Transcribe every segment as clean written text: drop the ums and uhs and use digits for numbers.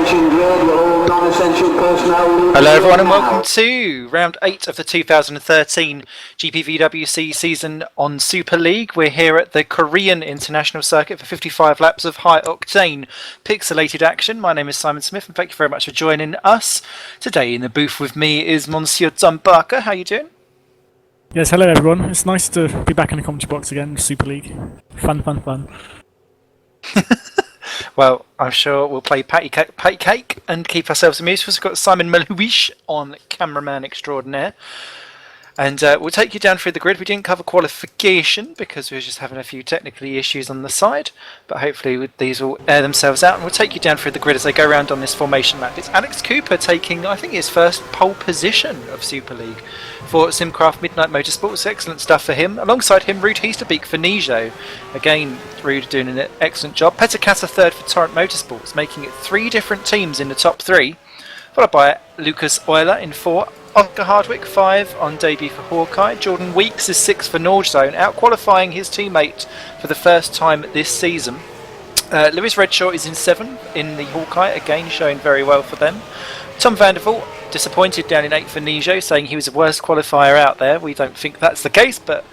attention grid, all non-essential personnel. Hello everyone and welcome to round 8 of the 2013 GPVWC season on Super League. We're here at the Korean International Circuit for 55 laps of high-octane pixelated action. My name is Simon Smith and thank you very much for joining us. Today in the booth with me is Monsieur Zumbaka. How are you doing? Yes, hello everyone. It's nice to be back in the commentary box again, Super League. Fun. Well, I'm sure we'll play patty cake and keep ourselves amused. We've got Simon Malouish on cameraman extraordinaire. And we'll take you down through the grid. We didn't cover qualification because we were just having a few technical issues on the side. But hopefully these will air themselves out. And we'll take you down through the grid as they go around on this formation map. It's Alex Cooper taking, I think, his first pole position of Super League for Simcraft Midnight Motorsports. Excellent stuff for him. Alongside him, Ruud Heesterbeek for Nijo. Again, Ruud doing an excellent job. Peter Kassa third for Torrent Motorsports, making it 3 different teams in the top 3. Followed by Lucas Euler in 4. Oscar Hardwick 5 on debut for Hawkeye. Jordan Weeks is 6 for Nordzone, out-qualifying his teammate for the first time this season. Lewis Redshaw is in 7 in the Hawkeye, again showing very well for them. Tom Vandervoort, disappointed down in 8 for Nijo, saying he was the worst qualifier out there. We don't think that's the case, but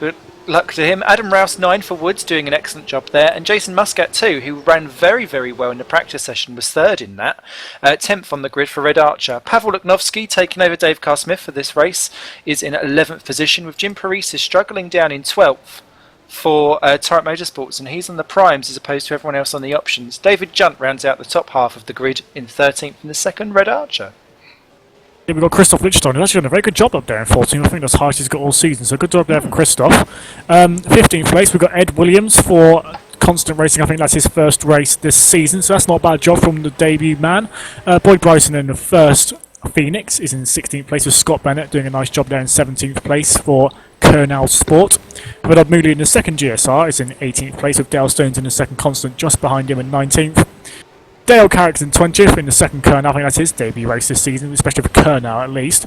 good luck to him. Adam Rouse 9 for Woods, doing an excellent job there. And Jason Muscat 2, who ran very well in the practice session, was 3rd in that. 10th on the grid for Red Archer. Pavel Luknovsky, taking over Dave Carr-Smith for this race, is in 11th position, with Jim Parise struggling down in 12th for Torrent Motorsports, and he's on the primes as opposed to everyone else on the options. David Junt rounds out the top half of the grid in 13th in the second Red Archer. Yeah, we've got Christoph Lichstein, who's actually done a very good job up there in 14th. I think that's the highest he's got all season, so good job there from Christoph. 15th place, we've got Ed Williams for Constant Racing. I think that's his first race this season, so that's not a bad job from the debut man. Boyd Bryson in the first Phoenix is in 16th place, with Scott Bennett doing a nice job there in 17th place for Kernel Sport. Vedad Mooley in the second GSR is in 18th place, with Dale Stones in the second Constant just behind him in 19th. Dale Carrick's in 20th in the second Kernel. I think that's his debut race this season, especially for Kernel at least.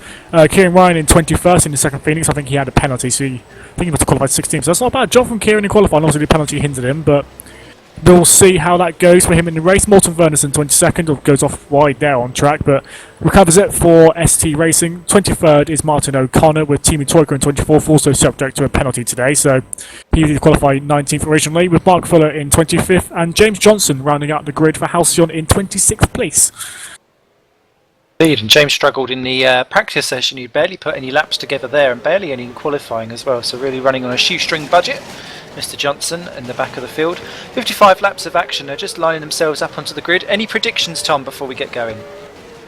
Kieran Ryan in 21st in the second Phoenix. I think he had a penalty, so I think he must have qualified 16th. So that's not a bad job from Kieran in qualifying. Obviously the penalty hindered him, but we'll see how that goes for him in the race. Morton Vernerson 22nd, or goes off wide there on track, but recovers it for ST Racing. 23rd is Martin O'Connor, with Team Troika in 24th, also subject to a penalty today, so he qualified 19th originally, with Mark Fuller in 25th, and James Johnson rounding out the grid for Halcyon in 26th place. Indeed, and James struggled in the practice session. He barely put any laps together there, and barely any in qualifying as well, so really running on a shoestring budget. Mr. Johnson in the back of the field. 55 laps of action. They're just lining themselves up onto the grid. Any predictions, Tom, before we get going?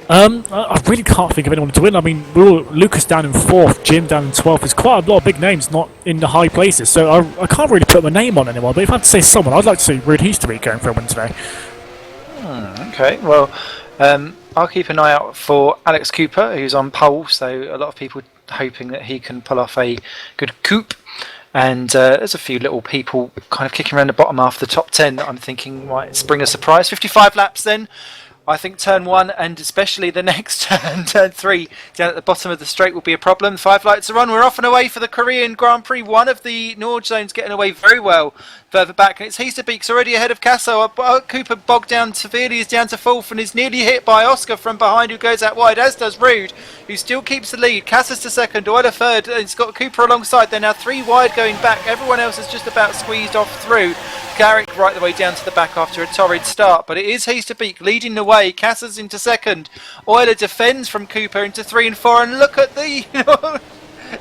I really can't think of anyone to win. I mean, Lucas down in 4th, Jim down in 12th. There's quite a lot of big names not in the high places, so I can't really put my name on anyone, but if I had to say someone, I'd like to see Ruud Heesterbeek going for a win today. Okay, well, I'll keep an eye out for Alex Cooper, who's on pole, so a lot of people hoping that he can pull off a good coupe. And there's a few little people kind of kicking around the bottom half of the top 10 that I'm thinking might spring a surprise. 55 laps then. I think turn 1 and especially the next turn 3 down at the bottom of the straight will be a problem. 5 lights are on. We're off and away for the Korean Grand Prix. One of the Nord zones getting away very well further back. And it's Heesterbeek's already ahead of Casso. Cooper bogged down severely, is down to 4th and is nearly hit by Oscar from behind, who goes out wide, as does Ruud, who still keeps the lead. Cassis to 2nd, Euler 3rd, and it's got Cooper alongside. They're now 3 wide going back. Everyone else has just about squeezed off through. Garrick right the way down to the back after a torrid start, but it is Heesterbeek leading the way. Cassis into 2nd. Euler defends from Cooper into 3 and 4, and look at the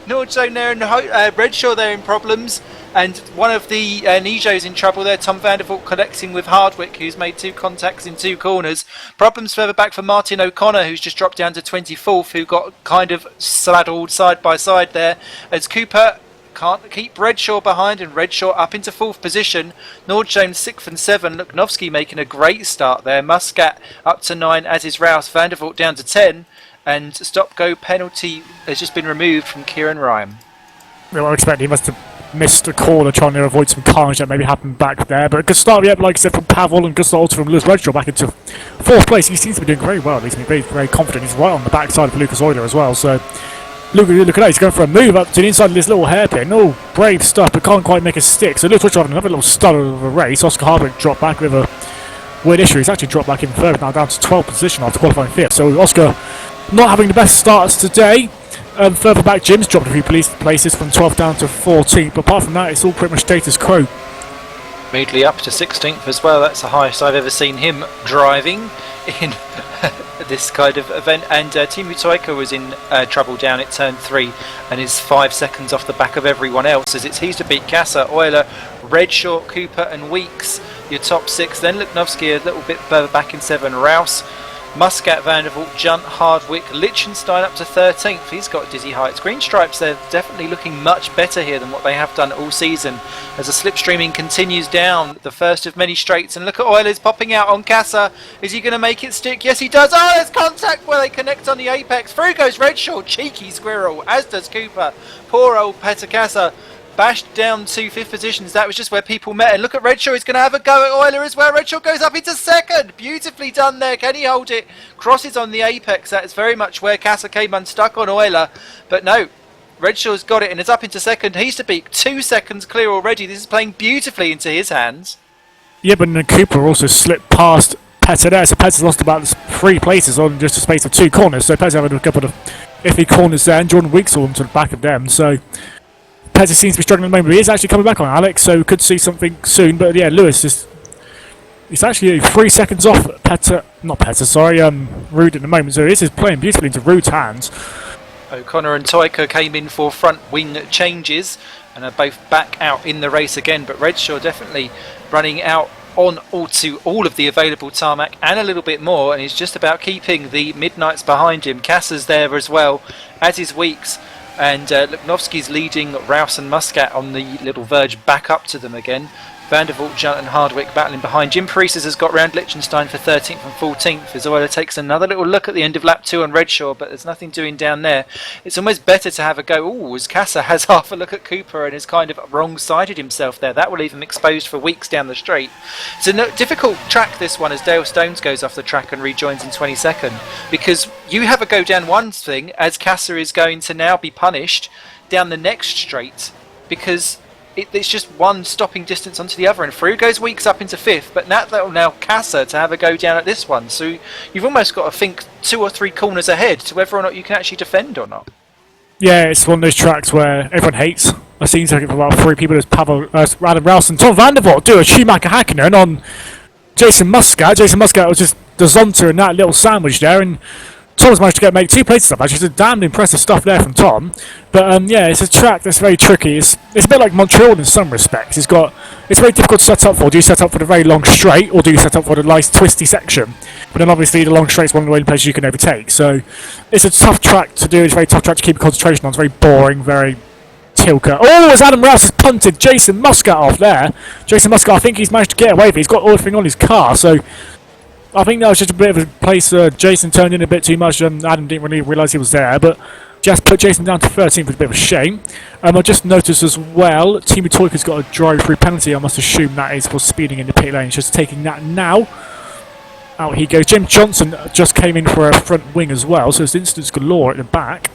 Nord zone there, and Redshaw there in problems, and one of the Nijos in trouble there. Tom Vandervoort collecting with Hardwick, who's made 2 contacts in 2 corners. Problems further back for Martin O'Connor, who's just dropped down to 24th, who got kind of saddled side by side there as Cooper can't keep Redshaw behind, and Redshaw up into 4th position. Nordstone 6th and 7. Luknovsky making a great start there. Muscat up to 9, as is Rouse. Vandervoort down to 10, and stop-go penalty has just been removed from Kieran Ryan. Well, I expect he must have missed a corner trying to avoid some carnage that maybe happened back there, but a good start, yeah, like I said, from Pavel, and good start also from Lewis Redshaw back into 4th place. He seems to be doing very well, he's very confident. He's right on the backside of Lucas Euler as well, so look at that, he's going for a move up to the inside of this little hairpin. Oh, brave stuff, but can't quite make a stick. So Lewis Redshaw having another little stutter of a race. Oscar Hardwick dropped back with a weird issue. He's actually dropped back even further, now down to 12th position after qualifying 5th. So Oscar not having the best starts today. Further back, Jim's dropped a few places from 12th down to 14th. But apart from that, it's all pretty much status quo. Moodley up to 16th as well. That's the highest I've ever seen him driving in this kind of event. And Timu Toika was in trouble down at turn 3 and is 5 seconds off the back of everyone else, as he's to beat Kassa, Euler, Redshaw, Cooper and Weeks, your top 6. Then Luknovsky a little bit further back in 7, Rouse, Muscat, Vandervoort, Junt, Hardwick, Liechtenstein up to 13th. He's got dizzy heights. Green Stripes, they're definitely looking much better here than what they have done all season as the slipstreaming continues down the first of many straights. And look at Oilers popping out on Kassa. Is he going to make it stick? Yes, he does. Oh, there's contact where they connect on the apex. Through goes Redshaw, cheeky squirrel, as does Cooper. Poor old Peter Kassa. Bashed down to 5th positions. That was just where people met. And look at Redshaw. He's going to have a go at Euler as well. Redshaw goes up into 2nd. Beautifully done there. Can he hold it? Crosses on the apex. That is very much where Kassa came unstuck on Euler. But no, Redshaw's got it and it's up into 2nd. He's to beat 2 seconds clear already. This is playing beautifully into his hands. Yeah, but then Cooper also slipped past Petter there. So Petter's lost about 3 places on just a space of 2 corners. So Petter's having a couple of iffy corners there. And Jordan Weeks all to the back of them. So Pettis seems to be struggling at the moment, but he is actually coming back on Alex, so we could see something soon. But yeah, Lewis he's actually 3 seconds off Rude at the moment, so this is playing beautifully into Rude's hands. O'Connor and Toika came in for front wing changes and are both back out in the race again, but Redshaw definitely running out on all of the available tarmac and a little bit more, and he's just about keeping the Midnights behind him. Kassa's there as well, as is Weeks. And Luknovsky's leading Rouse and Muscat on the little verge back up to them again. Vandervoort, Junt and Hardwick battling behind. Jim Parisas has got round Liechtenstein for 13th and 14th as Euler takes another little look at the end of lap 2 on Redshaw, but there's nothing doing down there. It's almost better to have a go. Ooh, as Kassa has half a look at Cooper and has kind of wrong-sided himself there. That will leave him exposed for weeks down the straight. It's a difficult track, this one, as Dale Stones goes off the track and rejoins in 22nd, because you have a go down one thing as Kassa is going to now be punished down the next straight, because it's just one stopping distance onto the other, and through goes Weeks up into 5th, but that will now Kassa to have a go down at this one. So you've almost got to think 2 or 3 corners ahead to whether or not you can actually defend or not. Yeah, it's one of those tracks where everyone hates. I've seen something from about 3 people as Adam Rouse and Tom Vandervoort do a Schumacher Hakkinen on Jason Muscat. Jason Muscat was just the zonta in that little sandwich there, and Tom's managed to make 2 places up. Actually, it's a damn impressive stuff there from Tom. But yeah, it's a track that's very tricky. It's a bit like Montreal in some respects. It's very difficult to set up for. Do you set up for the very long straight, or do you set up for the nice twisty section? But then obviously the long straight's one of the only places you can overtake. So it's a tough track to do. It's a very tough track to keep concentration on. It's very boring, very tilker. Oh, as Adam Rouse has punted Jason Muscat off there. Jason Muscat, I think he's managed to get away with it. He's got everything on his car, so I think that was just a bit of a place Jason turned in a bit too much, and Adam didn't really realise he was there, but just put Jason down to 13th was a bit of a shame. I just noticed as well, Timu Toika's got a drive-through penalty. I must assume that is for speeding in the pit lane. He's just taking that now. Out he goes. Jim Johnson just came in for a front wing as well, so there's incidents galore at the back.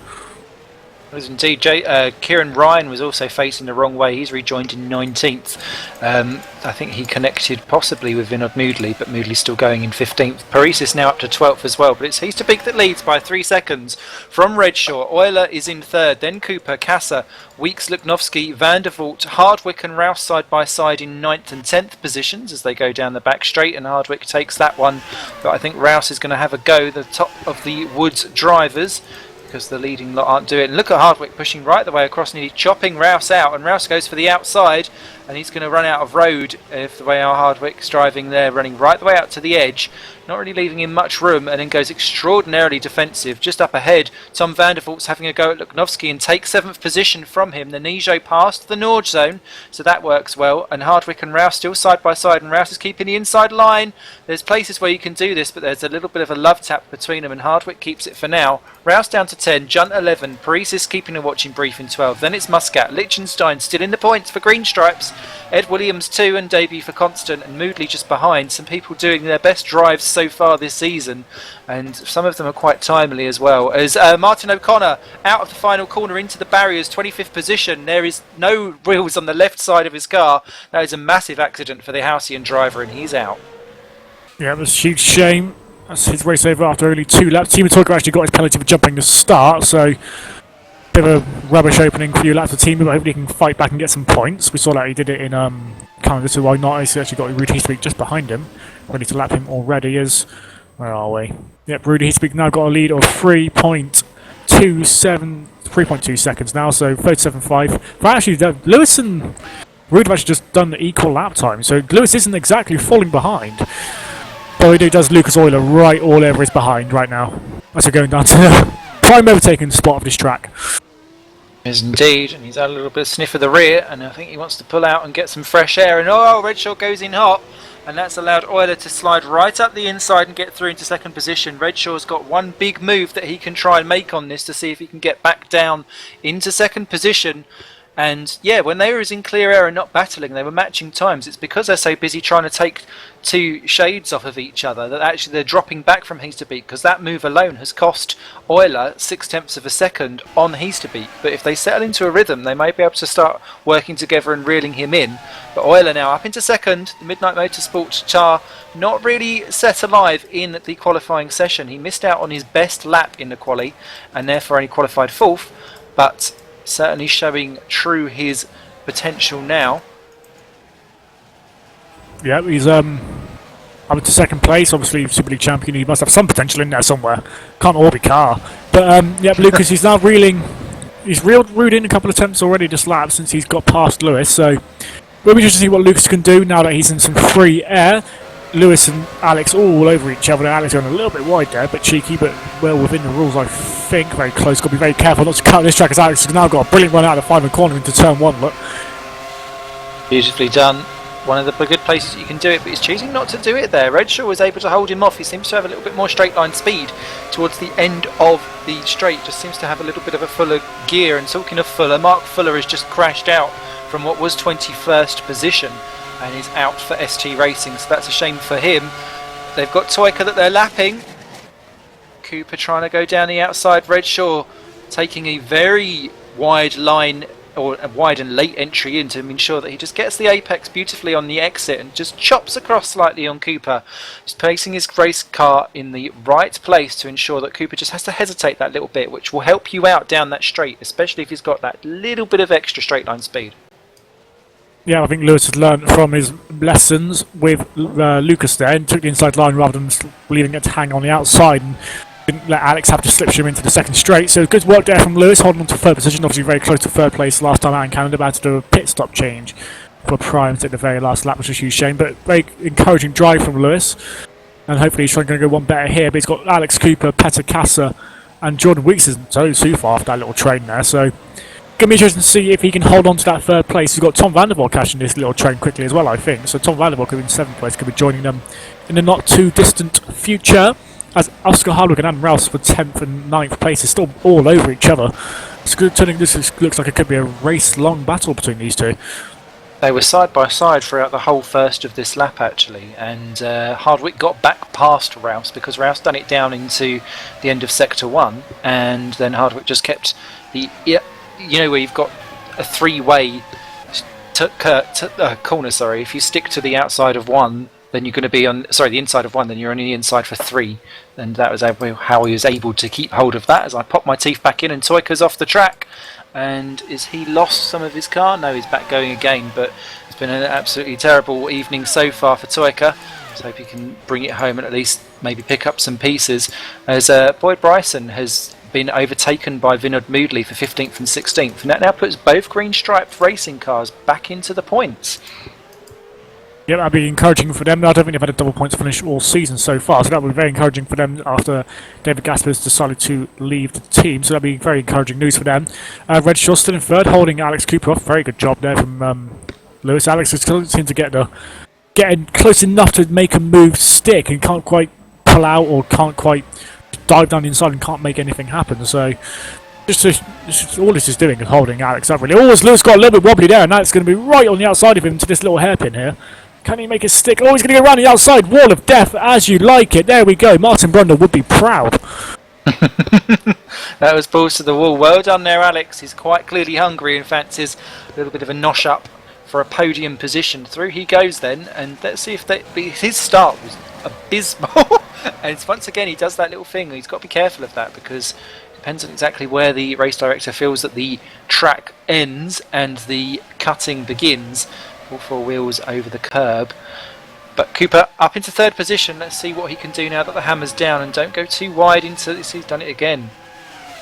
Was indeed. Kieran Ryan was also facing the wrong way. He's rejoined in 19th. I think he connected possibly with Vinod Moodley, but Moodley's still going in 15th. Parisas now up to 12th as well, but it's he's to beat that leads by 3 seconds from Redshaw. Euler is in 3rd, then Cooper, Kassa, Weeks, Luknovsky, Vandervoort, Hardwick and Rouse side by side in 9th and 10th positions as they go down the back straight, and Hardwick takes that one, but I think Rouse is going to have a go, the top of the Woods drivers, because the leading lot aren't doing it. And look at Hardwick pushing right the way across, nearly chopping Rouse out, and Rouse goes for the outside, and he's going to run out of road if the way our Hardwick's driving there, running right the way out to the edge, not really leaving him much room, and then goes extraordinarily defensive. Just up ahead, Tom Vandervoort's having a go at Luknovsky and takes 7th position from him. The Nijo passed the Nord zone, so that works well, and Hardwick and Rouse still side by side, and Rouse is keeping the inside line. There's places where you can do this, but there's a little bit of a love tap between them, and Hardwick keeps it for now. Rouse down to 10, Junt 11, Parisas keeping a watching brief in 12, then it's Muscat, Liechtenstein still in the points for Green Stripes, Ed Williams 2 and debut for Constant, and Moodley just behind. Some people doing their best drives so far this season, and some of them are quite timely as well. As Martin O'Connor out of the final corner into the barriers, 25th position. There is no wheels on the left side of his car. That is a massive accident for the Halcyon driver, and he's out. Yeah, it was a huge shame. That's his race over after only 2 laps. Team Toyka actually got his penalty for jumping the start, so bit of a rubbish opening for a few laps for Team, but hopefully he can fight back and get some points. We saw that he did it in Canada, so why not? He's actually got Rudy Heatspeak just behind him, ready to lap him already. Where are we? Yep, Rudy Heatspeak now got a lead of 3.2 seconds now, so 37.5. But actually, Lewis and Rudy have actually just done the equal lap time, so Lewis isn't exactly falling behind. But he does Lucas Euler right all over his behind right now. As we're going down to the prime overtaking spot of this track. Is indeed, and he's had a little bit of sniff of the rear, and I think he wants to pull out and get some fresh air, and Redshaw goes in hot, and that's allowed Euler to slide right up the inside and get through into second position. Redshaw's got one big move that he can try and make on this to see if he can get back down into second position. And yeah, when they were in clear air and not battling, they were matching times. It's because they're so busy trying to take 2 shades off of each other that actually they're dropping back from Heasterbeek, because that move alone has cost Euler 0.6 of a second on Heasterbeek. But if they settle into a rhythm, they may be able to start working together and reeling him in. But Euler now up into second. The Midnight Motorsports Char not really set alive in the qualifying session. He missed out on his best lap in the quali and therefore only qualified 4th. But certainly showing true his potential now. Yeah, he's up to second place. Obviously, Super League champion. He must have some potential in there somewhere. Can't all be car. But yeah, Lucas, he's now reeling. He's reeled Rude in a couple of attempts already this lap since he's got past Lewis. So we'll be just to see what Lucas can do now that he's in some free air. Lewis and Alex all over each other. Alex going a little bit wide there, but cheeky, but well within the rules, I think. Very close. Got to be very careful not to cut this track, as Alex has now got a brilliant run out of the final corner into turn 1. Look, Beautifully done. One of the good places that you can do it, but he's choosing not to do it there. Redshaw was able to hold him off. He seems to have a little bit more straight line speed towards the end of the straight. Just seems to have a little bit of a fuller gear. And talking of Fuller, Mark Fuller has just crashed out from what was 21st position and is out for ST Racing, so that's a shame for him. They've got Toyka that they're lapping. Cooper trying to go down the outside. Redshaw taking a very wide line, or a wide and late entry in, to ensure that he just gets the apex beautifully on the exit and just chops across slightly on Cooper. Just placing his race car in the right place to ensure that Cooper just has to hesitate that little bit, which will help you out down that straight, especially if he's got that little bit of extra straight line speed. yeah, I think Lewis has learned from his lessons with Lucas there and took the inside line rather than leaving it to hang on the outside and didn't let Alex have to slipstream into the second straight. So good work there from Lewis, holding on to third position. Obviously very close to third place last time out in Canada, but had to do a pit stop change for Prime to the very last lap, which was a huge shame. But very encouraging drive from Lewis, and hopefully he's trying to go one better here. But he's got Alex Cooper, Petter Kassa, and Jordan Weeks isn't so far after that little train there. So going to be interesting to see if he can hold on to that third place. He's got Tom Vanderbilt catching this little train quickly as well, I think. So Tom Vanderbilt could be in 7th place, could be joining them in the not too distant future. As Oscar Hardwick and Adam Rouse for 10th and 9th place is still all over each other. It's good turning. Looks like it could be a race-long battle between these two. They were side by side throughout the whole first of this lap actually, and Hardwick got back past Rouse because Rouse done it down into the end of sector 1, and then Hardwick just kept the, you know, where you've got a 3-way corner, sorry, if you stick to the outside of 1, then you're going to be on, sorry, the inside of 1, then you're on the inside for 3, and that was how he was able to keep hold of that. As I pop my teeth back in, and Toyka's off the track. And is he lost some of his car? No, he's back going again, but it's been an absolutely terrible evening so far for Toyka. Let's hope he can bring it home and at least maybe pick up some pieces, as Boyd Bryson has been overtaken by Vinod Moodley for 15th and 16th, and that now puts both green striped racing cars back into the points. Yeah, that'd be encouraging for them. I don't think they've had a double points finish all season so far, so that would be very encouraging for them after David Gasper's decided to leave the team, so that'd be very encouraging news for them. Redshaw still in third, holding Alex Cooper off. Very good job there from Lewis. Alex still seems to getting close enough to make a move stick and can't quite pull out or can't quite dive down the inside and can't make anything happen. So just all this is doing is holding Alex up really. Oh, Lewis got a little bit wobbly there, and now it's going to be right on the outside of him to this little hairpin here. Can he make it stick? Oh, he's going to go around the outside wall of death as you like it. There we go. Martin Brundle would be proud. That was balls to the wall. Well done there, Alex. He's quite clearly hungry and fancies a little bit of a nosh up for a podium position. Through he goes then, and let's see if his start was abysmal. And once again he does that little thing. He's got to be careful of that, because it depends on exactly where the race director feels that the track ends and the cutting begins. All four wheels over the curb. But Cooper up into third position. Let's see what he can do now that the hammer's down, and don't go too wide into this. He's done it again.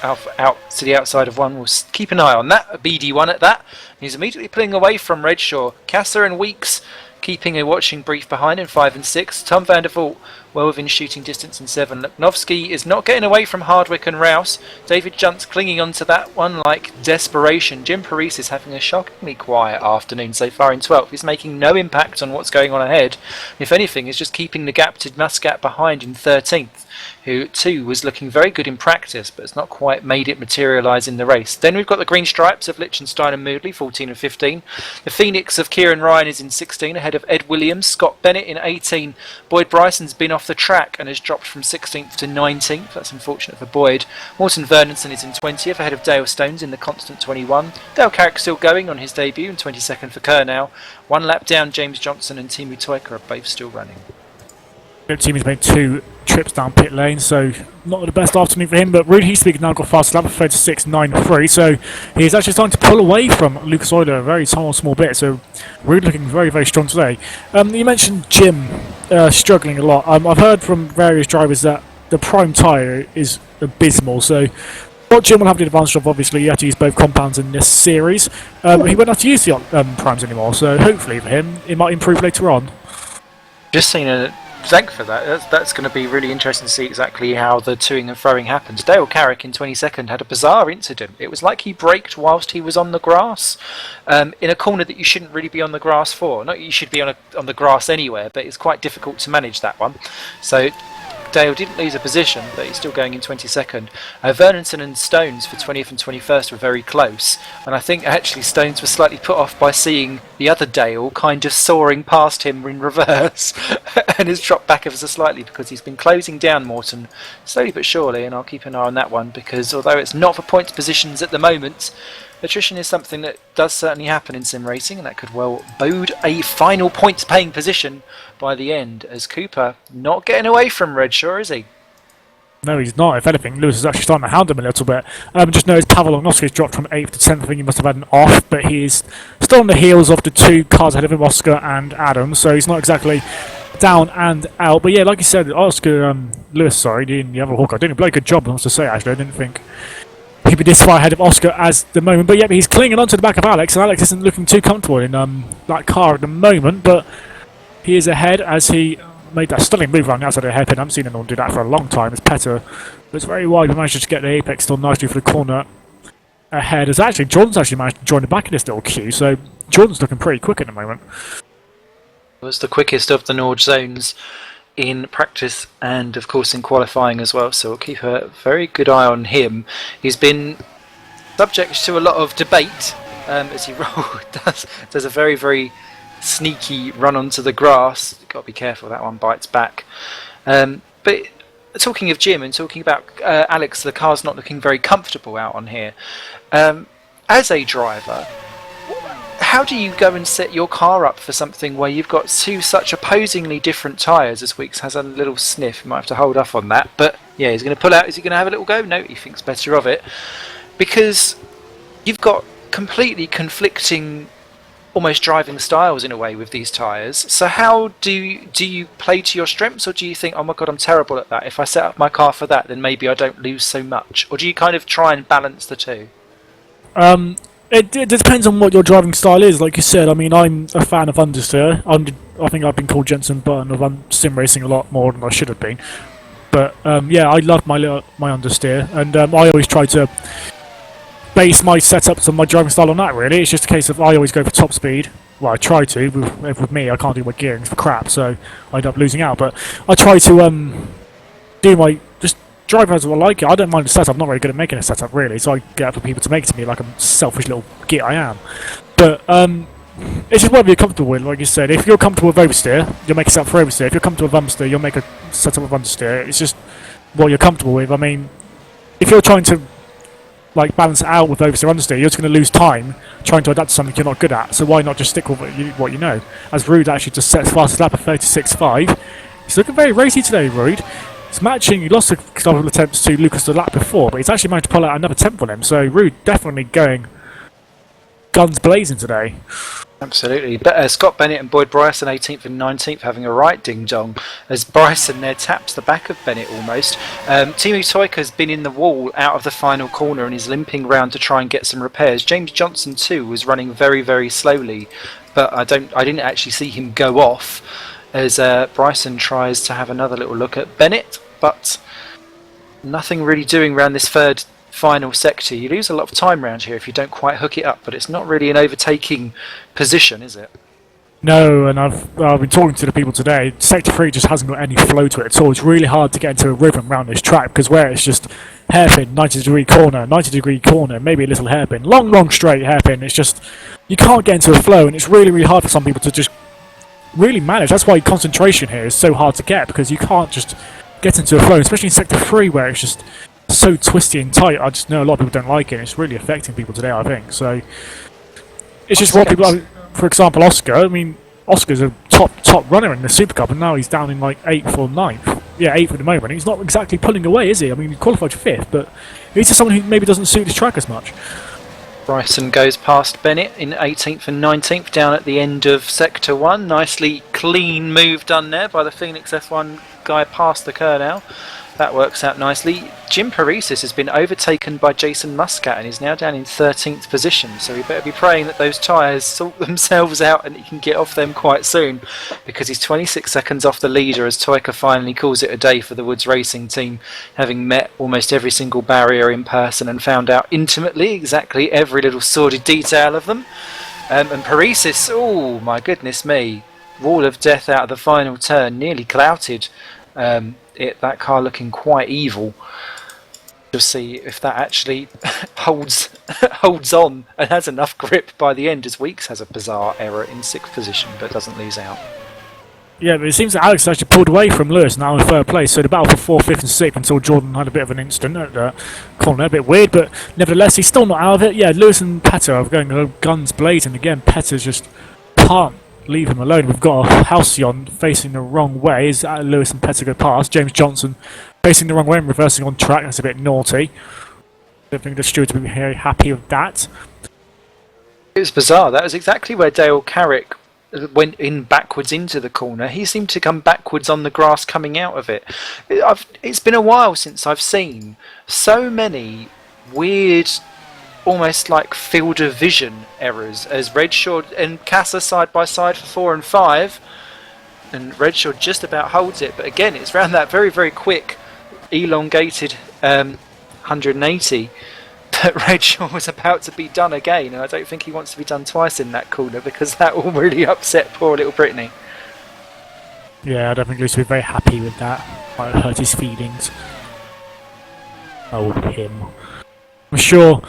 Out to the outside of one. We'll keep an eye on that. A BD1 at that. He's immediately pulling away from Redshaw. Kasser and Weeks keeping a watching brief behind in 5 and 6. Tom van der Voort well within shooting distance in 7. Luknovsky is not getting away from Hardwick and Rouse. David Junt's clinging onto that one like desperation. Jim Paris is having a shockingly quiet afternoon so far in 12th. He's making no impact on what's going on ahead. If anything, he's just keeping the gap to Muscat behind in 13th, who too was looking very good in practice, but has not quite made it materialise in the race. Then we've got the green stripes of Liechtenstein and Moodley, 14 and 15. The Phoenix of Kieran Ryan is in 16, ahead of Ed Williams. Scott Bennett in 18. Boyd Bryson's been off the track and has dropped from 16th to 19th. That's unfortunate for Boyd. Morton Vernonson is in 20th, ahead of Dale Stones in the constant 21. Dale Carrick still going on his debut, and 22nd for Kernow. 1 lap down, James Johnson and Timu Toika are both still running. Timu's made 2 trips down pit lane, so not the best afternoon for him, but Rude Heathwig now got fast lap of 36.93, so he's actually starting to pull away from Lucas Euler a very small bit, so Rude looking very, very strong today. You mentioned Jim struggling a lot. I've heard from various drivers that the prime tyre is abysmal, so what Jim will have the advantage of, obviously, you have to use both compounds in this series. He won't have to use the primes anymore, so hopefully for him it might improve later on. Just seen a thank for that. That's going to be really interesting to see exactly how the toing and throwing happens. Dale Carrick in 22nd had a bizarre incident. It was like he braked whilst he was on the grass, in a corner that you shouldn't really be on the grass for. Not you should be on the grass anywhere, but it's quite difficult to manage that one. So Dale didn't lose a position, but he's still going in 22nd. Vernonson and Stones for 20th and 21st were very close, and I think actually Stones was slightly put off by seeing the other Dale kind of soaring past him in reverse and has dropped back ever so slightly, because he's been closing down Morton slowly but surely, and I'll keep an eye on that one, because although it's not for points positions at the moment, attrition is something that does certainly happen in sim racing, and that could well bode a final points paying position by the end, as Cooper not getting away from Redshaw, is he? No, he's not. If anything, Lewis is actually starting to hound him a little bit. Just notice Pavel Longnovsky's dropped from 8th to 10th. I think he must have had an off, but he's still on the heels of the 2 cars ahead of him, Oscar and Adam, so he's not exactly down and out. But yeah, like you said, Lewis, the other Hawker, doing a bloody good job, I must say, actually. I didn't think he'd be this far ahead of Oscar as the moment, but yeah, he's clinging onto the back of Alex, and Alex isn't looking too comfortable in that car at the moment, but he is ahead as he made that stunning move around the outside of the hairpin. I haven't seen anyone do that for a long time. As Petter was very wide, but managed to get the apex still nicely for the corner ahead. As actually Jordan's actually managed to join the back of this little queue, so Jordan's looking pretty quick at the moment. It was the quickest of the Nord zones in practice and of course in qualifying as well, so we'll keep a very good eye on him. He's been subject to a lot of debate as he does a very, very sneaky run onto the grass. Got to be careful, that one bites back. But talking of Jim and talking about Alex, the car's not looking very comfortable out on here. As a driver, how do you go and set your car up for something where you've got 2 such opposingly different tyres? As Weeks has a little sniff, you might have to hold off on that, but yeah, he's going to pull out. Is he going to have a little go? No, he thinks better of it, because you've got completely conflicting almost driving styles in a way with these tyres. So how do you play to your strengths, or do you think, oh my god, I'm terrible at that, if I set up my car for that then maybe I don't lose so much? Or do you kind of try and balance the two? It depends on what your driving style is. Like you said, I mean, I'm a fan of understeer. I think I've been called Jensen Button of sim racing a lot more than I should have been. But yeah, I love my understeer, and I always try to base my setups and my driving style on that, really. It's just a case of I always go for top speed. Well, I try to. With me, I can't do my gearing for crap, so I end up losing out. But I try to just drive as I like it. I don't mind the setup. I'm not very good at making a setup, really, so I get up for people to make it to me like a selfish little git I am. But it's just whatever you're comfortable with. Like you said, if you're comfortable with oversteer, you'll make a setup for oversteer. If you're comfortable with understeer, you'll make a setup with understeer. It's just what you're comfortable with. I mean, if you're trying to like balance it out with oversteer understeer, you're just going to lose time trying to adapt to something you're not good at. So why not just stick with what you know? As Rude actually just sets fastest lap of 36.5. He's looking very racy today, Rude. He's matching. He lost a couple of attempts to Lucas the lap before, but he's actually managed to pull out another tenth on him. So Rude definitely going guns blazing today. Absolutely. But Scott Bennett and Boyd Bryson, 18th and 19th, having a right ding-dong as Bryson there taps the back of Bennett almost. Timu Toika has been in the wall out of the final corner and is limping round to try and get some repairs. James Johnson too was running very, very slowly, but I didn't actually see him go off as Bryson tries to have another little look at Bennett, but nothing really doing around this third final sector. You lose a lot of time around here if you don't quite hook it up, but it's not really an overtaking position, is it? No, and I've been talking to the people today. Sector 3 just hasn't got any flow to it at all. It's really hard to get into a rhythm around this track because where it's just hairpin, 90-degree corner, 90-degree corner, maybe a little hairpin, long straight hairpin. It's just, you can't get into a flow, and it's really, really hard for some people to just really manage. That's why concentration here is so hard to get, because you can't just get into a flow, especially in Sector 3 where it's just so twisty and tight. I just know a lot of people don't like it, and it's really affecting people today, I think. So it's just what people like. For example, Oscar. I mean, Oscar's a top runner in the Super Cup, and now he's down in like 8th or 9th. Yeah, 8th at the moment. He's not exactly pulling away, is he? I mean, he qualified 5th, but he's just someone who maybe doesn't suit his track as much. Bryson goes past Bennett in 18th and 19th down at the end of Sector 1. Nicely clean move done there by the Phoenix F1 guy past the curve now. That works out nicely. Jim Paresis has been overtaken by Jason Muscat and is now down in 13th position, so we better be praying that those tyres sort themselves out and he can get off them quite soon, because he's 26 seconds off the leader as Toika finally calls it a day for the Woods Racing team, having met almost every single barrier in person and found out intimately exactly every little sordid detail of them. And Paresis, oh my goodness me, wall of death out of the final turn, nearly clouted that car looking quite evil. We'll see if that actually holds on and has enough grip by the end, as Weeks has a bizarre error in 6th position but doesn't lose out. Yeah, but it seems that Alex actually pulled away from Lewis now in 3rd place, so the battle for 4th, 5th and 6th until Jordan had a bit of an incident at the corner, a bit weird, but nevertheless he's still not out of it. Yeah, Lewis and Petr are going guns blazing again. Petr just can't leave him alone. We've got a Halcyon facing the wrong way as Lewis and Petr go past. James Johnson facing the wrong way and reversing on track. That's a bit naughty. Don't think the stewards will be very happy with that. It was bizarre. That was exactly where Dale Carrick went in backwards into the corner. He seemed to come backwards on the grass coming out of it. It's been a while since I've seen so many weird, almost like field of vision errors, as Redshaw and Casa side by side for 4 and 5, and Redshaw just about holds it, but again it's around that very, very quick elongated 180 that Redshaw was about to be done again, and I don't think he wants to be done twice in that corner, because that will really upset poor little Brittany. Yeah, I don't think Lewis will be very happy with that. Might hurt his feelings. Oh, him. I'm sure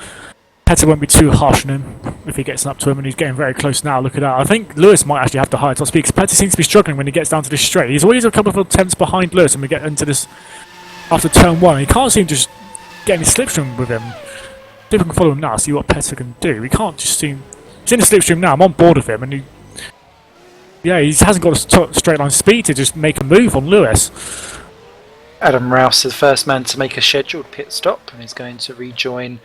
Petr won't be too harsh on him if he gets up to him, and he's getting very close now. Look at that. I think Lewis might actually have to high top speed, because Petr seems to be struggling when he gets down to this straight. He's always a couple of attempts behind Lewis when we get into this after turn 1. He can't seem to just get any slipstream with him. See if we can follow him now, see what Petr can do. We can't just seem... He's in the slipstream now. I'm on board with him, and he hasn't got a straight line speed to just make a move on Lewis. Adam Rouse is the first man to make a scheduled pit stop, and he's going to rejoin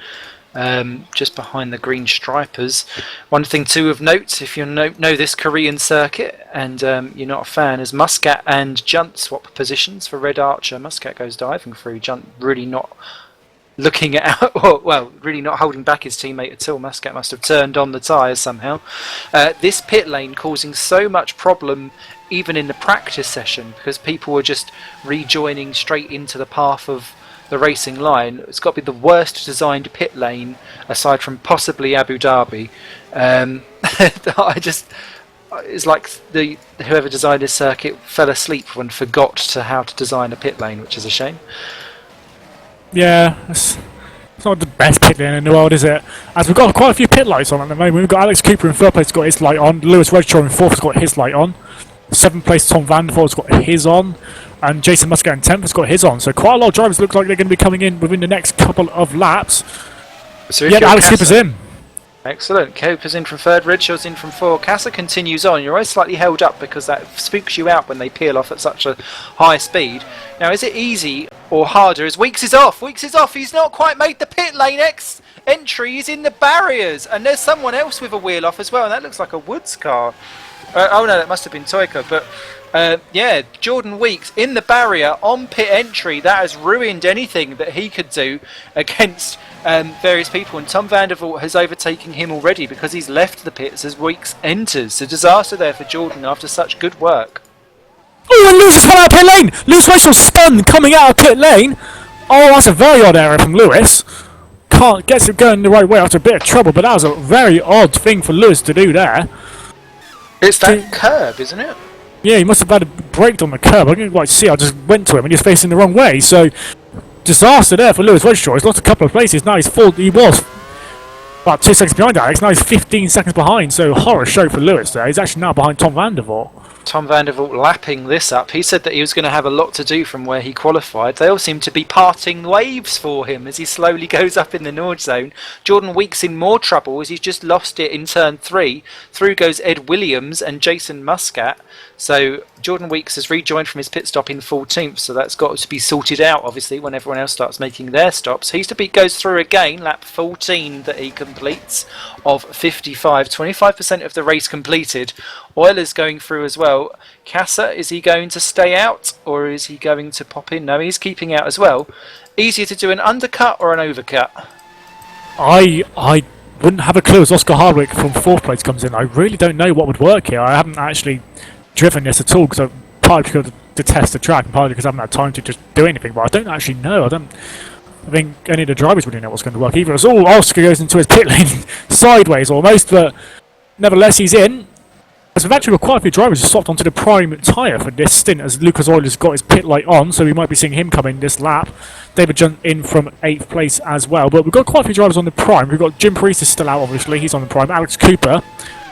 just behind the green stripers. One thing too of note, if you know this Korean circuit and you're not a fan, is Muscat and Junt swap positions for Red Archer. Muscat goes diving through, Junt really not looking at, well, really not holding back his teammate at all. Muscat must have turned on the tyres somehow. This pit lane causing so much problem even in the practice session, because people were just rejoining straight into the path of the racing line. It's got to be the worst designed pit lane aside from possibly Abu Dhabi. It's like whoever designed this circuit fell asleep and forgot how to design a pit lane, which is a shame. Yeah, it's not the best pit lane in the world, is it? As we've got quite a few pit lights on at the moment. We've got Alex Cooper in 3rd place, got his light on. Lewis Redshaw in 4th has got his light on. 7th place Tom Vandervoort has got his on. And Jason Muscat in 10th has got his on. So quite a lot of drivers look like they're going to be coming in within the next couple of laps. So if Yeah, you're Alex Casa- Cooper's in. Excellent. Cooper's in from third, Redshaw's in from four. Casa continues on. You're always slightly held up because that spooks you out when they peel off at such a high speed. Now, is it easy or harder? As Weeks is off. Weeks is off. He's not quite made the pit lane. Entry is in the barriers. And there's someone else with a wheel off as well. And that looks like a Woods car. Oh no, that must have been Toyka. But yeah, Jordan Weeks in the barrier on pit entry. That has ruined anything that he could do against various people. And Tom Vandervoort has overtaken him already because he's left the pits as Weeks enters. A disaster there for Jordan after such good work. Oh, and Lewis has come out of pit lane! Lewis Rachel spun coming out of pit lane! Oh, that's a very odd error from Lewis. Gets it going the right way after a bit of trouble, but that was a very odd thing for Lewis to do there. It's that curb, isn't it? Yeah, he must have had a break on the curb. I didn't quite see. I just went to him and he was facing the wrong way. So, disaster there for Lewis Redshaw. He's lost a couple of places. Now he was about 2 seconds behind Alex. Now he's 15 seconds behind. So, horror show for Lewis there. He's actually now behind Tom Vandervoort. Tom Vandervoort lapping this up. He said that he was going to have a lot to do from where he qualified. They all seem to be parting waves for him as he slowly goes up in the Nord zone. Jordan Weeks in more trouble as he's just lost it in turn 3. Through goes Ed Williams and Jason Muscat. So Jordan Weeks has rejoined from his pit stop in 14th, so that's got to be sorted out obviously when everyone else starts making their stops. He's to be goes through again, lap 14 that he completes of 55, 25% of the race completed. Euler's going through as well. Casa, is he going to stay out or is he going to pop in? No, he's keeping out as well. Easier to do an undercut or an overcut? I wouldn't have a clue as Oscar Hardwick from 4th place comes in. I really don't know what would work here. I haven't actually driven this at all because partly because to test the track and partly because I haven't had time to just do anything, but I don't actually know. I think any of the drivers really know what's going to work either. As all Oscar goes into his pit lane sideways almost, but nevertheless he's in. As we've actually got quite a few drivers who swapped onto the prime tyre for this stint as Lucas Oil's got his pit light on, so we might be seeing him come in this lap. David Junt in from 8th place as well, but we've got quite a few drivers on the prime. We've got Jim Priest is still out obviously, he's on the prime. Alex Cooper,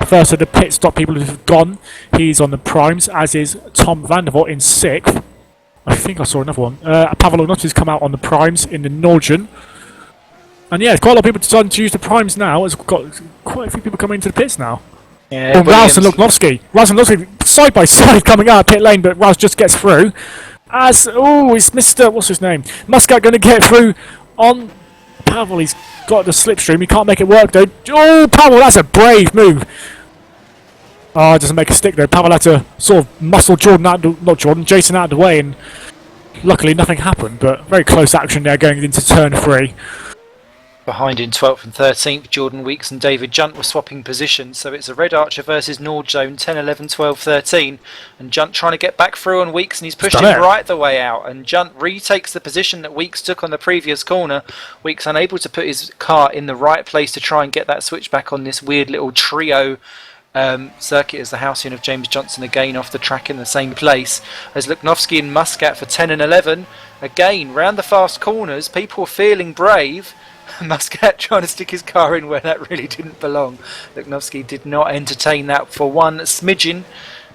first of the pit stop people who've gone, he's on the primes, as is Tom Vandervoort in 6th. I think I saw another one. Pavel Onuti's come out on the primes in the Norgen. And yeah, quite a lot of people deciding to use the primes now, as we've got quite a few people coming into the pits now. Yeah, Rouse and Luknovsky side by side coming out of pit lane, but Rouse just gets through. As it's Mr. What's his name? Muscat going to get through on Pavel. He's got the slipstream. He can't make it work though. Oh, Pavel, that's a brave move. Oh, it doesn't make a stick though. Pavel had to sort of muscle Jason out of the way, and luckily nothing happened. But very close action there going into turn 3. Behind in 12th and 13th, Jordan Weeks and David Junt were swapping positions, so it's a Red Archer versus Nord Zone, 10, 11, 12, 13. And Junt trying to get back through on Weeks, and he's pushed him right the way out. And Junt retakes the position that Weeks took on the previous corner. Weeks unable to put his car in the right place to try and get that switch back on this weird little trio circuit as the housing of James Johnson again off the track in the same place. As Luknovsky and Muscat for 10 and 11. Again, round the fast corners, people feeling brave. Muscat trying to stick his car in where that really didn't belong. Luknovsky did not entertain that for one smidgen,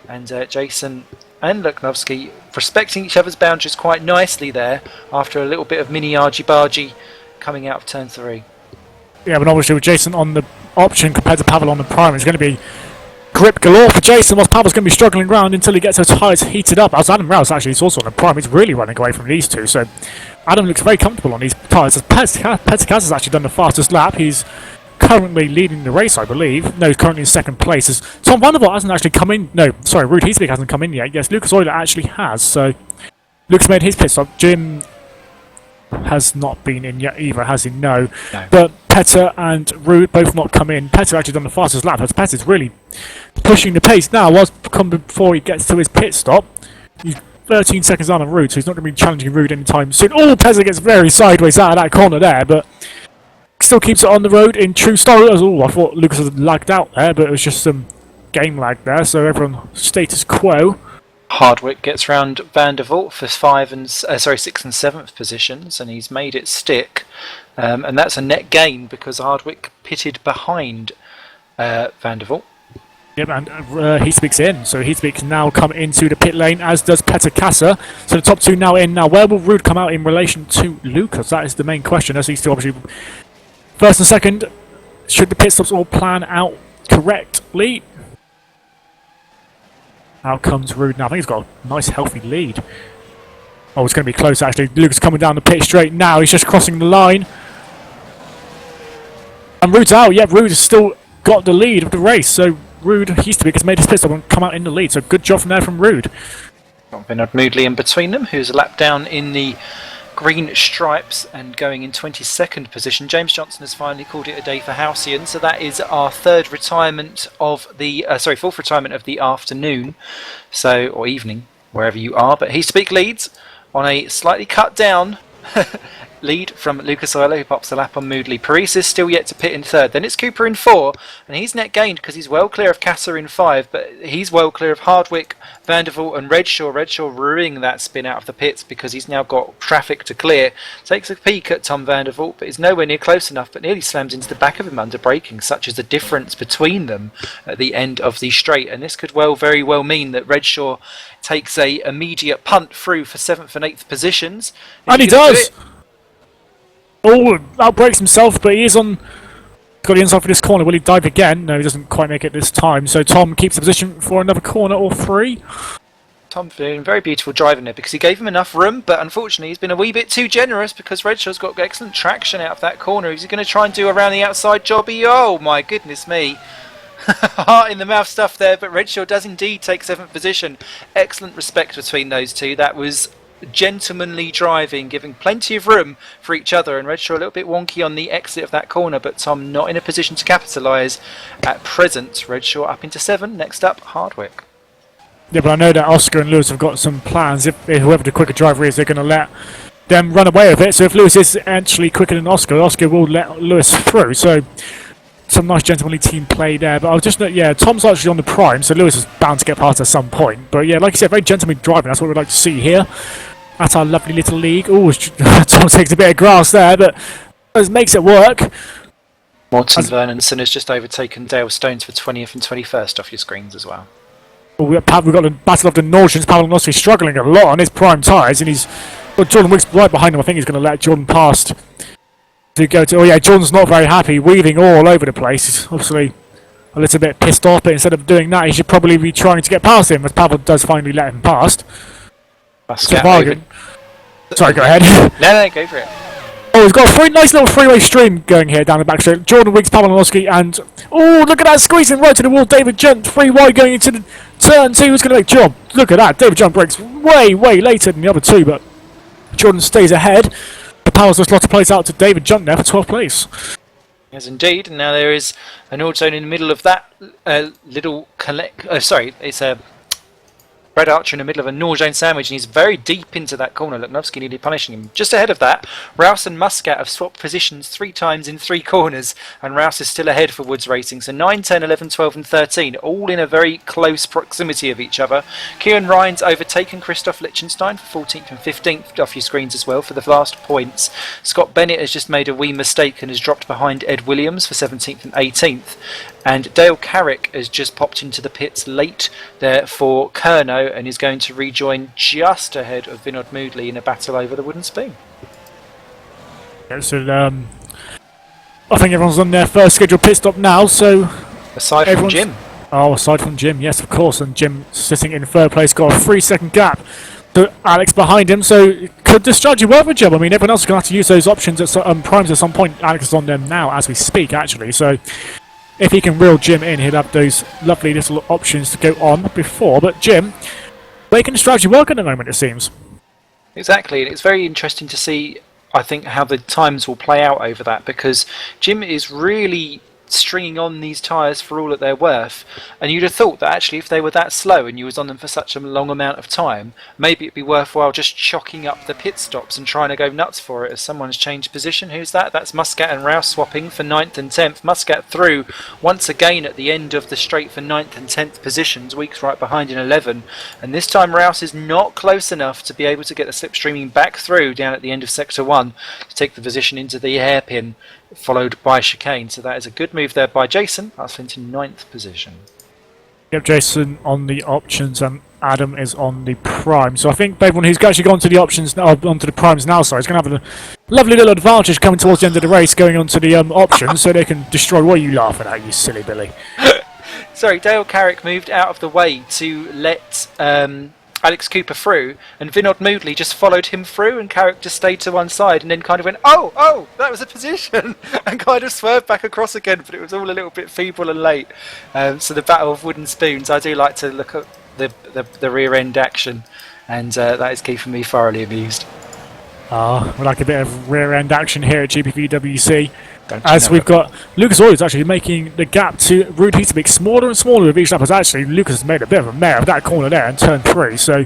and Jason and Luknovsky respecting each other's boundaries quite nicely there after a little bit of mini argy-bargy coming out of turn 3. Yeah, but obviously with Jason on the option compared to Pavel on the prime, it's going to be grip galore for Jason, whilst Pavel's going to be struggling around until he gets those tyres heated up. As Adam Rouse actually is also on the prime, he's really running away from these two, so Adam looks very comfortable on these tyres. Petr has actually done the fastest lap. He's currently leading the race, I believe. No, he's currently in 2nd place. As Tom Vandervoort hasn't actually come in. No, sorry, Ruud Heesbeek hasn't come in yet. Yes, Lucas Euler actually has. So Lucas made his pit stop. Jim has not been in yet either, has he? No. But Petr and Ruud both not come in. Petr actually done the fastest lap, as Petr's really pushing the pace now. Before he gets to his pit stop, he's 13 seconds on Ruud, so he's not going to be challenging Ruud anytime soon. Oh, Petr gets very sideways out of that corner there, but still keeps it on the road in true style. Oh, I thought Lucas had lagged out there, but it was just some game lag there, so everyone status quo. Hardwick gets round Vandervoort for 6th and 7th positions, and he's made it stick. And that's a net gain because Hardwick pitted behind Vandervoort. Yep, and Heesbeek's in, so Heesbeek can now come into the pit lane, as does Petr Casa. So the top two now in. Now, where will Ruud come out in relation to Lucas? That is the main question, as he's still obviously first and second, should the pit stops all plan out correctly? Out comes Rude now. I think he's got a nice healthy lead. Oh, it's going to be close actually. Luke's coming down the pit straight now. He's just crossing the line. And Rude's out. Yeah, Rude has still got the lead of the race. So Rude, he's to be, has made his pit stop and come out in the lead. So good job from there from Rude. Got Vinod Moodley in between them, who's a lap down in the green stripes and going in 22nd position. James Johnson has finally called it a day for Halcyon, so that is our fourth retirement of the afternoon, so or evening, wherever you are. But Heathspeak leads on a slightly cut down lead from Lucas Oiler, who pops a lap on Moodley. Paris is still yet to pit in third. Then it's Cooper in 4, and he's net gained because he's well clear of Kasser in 5, but he's well clear of Hardwick, Vandervoort and Redshaw. Redshaw ruining that spin out of the pits because he's now got traffic to clear. Takes a peek at Tom Vandervoort, but is nowhere near close enough, but nearly slams into the back of him under braking. Such is the difference between them at the end of the straight, and this could very well mean that Redshaw takes a immediate punt through for 7th and 8th positions. And he does! Oh, outbrakes himself, but he is on... Got the inside for this corner. Will he dive again? No, he doesn't quite make it this time. So Tom keeps the position for another corner or 3. Tom doing very beautiful driving there because he gave him enough room, but unfortunately he's been a wee bit too generous because Redshaw's got excellent traction out of that corner. Is he going to try and do around the outside jobby? Oh my goodness me. Heart in the mouth stuff there, but Redshaw does indeed take 7th position. Excellent respect between those two. That was gentlemanly driving, giving plenty of room for each other, and Redshaw a little bit wonky on the exit of that corner, but Tom not in a position to capitalise at present. Redshaw up into 7. Next up, Hardwick. Yeah, but I know that Oscar and Lewis have got some plans. If whoever the quicker driver is, they're going to let them run away with it. So if Lewis is actually quicker than Oscar, Oscar will let Lewis through. So some nice gentlemanly team play there. But I'll just note, yeah, Tom's actually on the prime, so Lewis is bound to get past at some point. But yeah, like you said, very gentlemanly driving. That's what we'd like to see here at our lovely little league. Oh, Tom takes a bit of grass there, but makes it work. Morton Vernonson has just overtaken Dale Stones for 20th and 21st off your screens as well. Well, we've got the Battle of the Norwegians. Pavel Nossi struggling a lot on his prime tyres, and he's got Jordan Wicks right behind him. I think he's going to let Jordan past to go to... Oh yeah, Jordan's not very happy, weaving all over the place. He's obviously a little bit pissed off, but instead of doing that, he should probably be trying to get past him, as Pavel does finally let him past. Sorry, go ahead. No, go for it. Oh, he's got a nice little freeway stream going here down the back straight. Jordan Wiggs, Pavel Nossi, and... Oh, look at that, squeezing right to the wall. David Junt, 3 wide going into the turn 2. Who's going to make job? Look at that. David Junt breaks way later than the other two, but Jordan stays ahead. The Pavel's just lost a place out to David Junt there for 12th place. Yes, indeed. And now there is an auto in the middle of that little... it's a... Brad Archer in the middle of a Norjane sandwich, and he's very deep into that corner. Luknovsky nearly punishing him. Just ahead of that, Rouse and Muscat have swapped positions 3 times in 3 corners, and Rouse is still ahead for Woods Racing. So 9, 10, 11, 12 and 13, all in a very close proximity of each other. Kieran Ryan's overtaken Christoph Lichtenstein for 14th and 15th off your screens as well for the last points. Scott Bennett has just made a wee mistake and has dropped behind Ed Williams for 17th and 18th. And Dale Carrick has just popped into the pits late there for Kerno and is going to rejoin just ahead of Vinod Moodley in a battle over the wooden spoon. Yeah, so I think everyone's on their first scheduled pit stop now, so... Aside from Jim. Oh, aside from Jim, yes, of course. And Jim sitting in 3rd place, got a 3-second gap to Alex behind him, so could the strategy work for Jim? I mean, everyone else is going to have to use those options at primes at some point. Alex is on them now as we speak, actually, so... If he can reel Jim in, he'll have those lovely little options to go on before. But Jim, making the strategy work at the moment, it seems. Exactly, and it's very interesting to see, I think, how the times will play out over that, because Jim is really stringing on these tyres for all that they're worth, and you'd have thought that actually if they were that slow and you was on them for such a long amount of time, maybe it'd be worthwhile just chalking up the pit stops and trying to go nuts for it as someone's changed position. Who's that? That's Muscat and Rouse swapping for 9th and 10th. Muscat through once again at the end of the straight for 9th and 10th positions. Weeks right behind in 11, and this time Rouse is not close enough to be able to get the slipstreaming back through down at the end of sector 1 to take the position into the hairpin, followed by chicane. So that is a good move there by Jason. That's into 9th position. Yep, Jason on the options and Adam is on the prime. So I think everyone who's actually gone to the options now, onto the primes now, sorry, is going to have Lovely little advantage coming towards the end of the race, going on to the options, so they can destroy. What are you laughing at, you silly Billy? Sorry, Dale Carrick moved out of the way to let Alex Cooper through, and Vinod Moodley just followed him through, and Carrick just stayed to one side and then kind of went, oh, that was a position, and kind of swerved back across again, but it was all a little bit feeble and late. So the battle of wooden spoons, I do like to look at the rear end action, and that is keeping me thoroughly amused. We like a bit of rear end action here at GPVWC. As we've got Lucas Oilers actually making the gap to Ruud Heaterbeek smaller and smaller with each lap. As actually Lucas has made a bit of a mare of that corner there in turn 3. So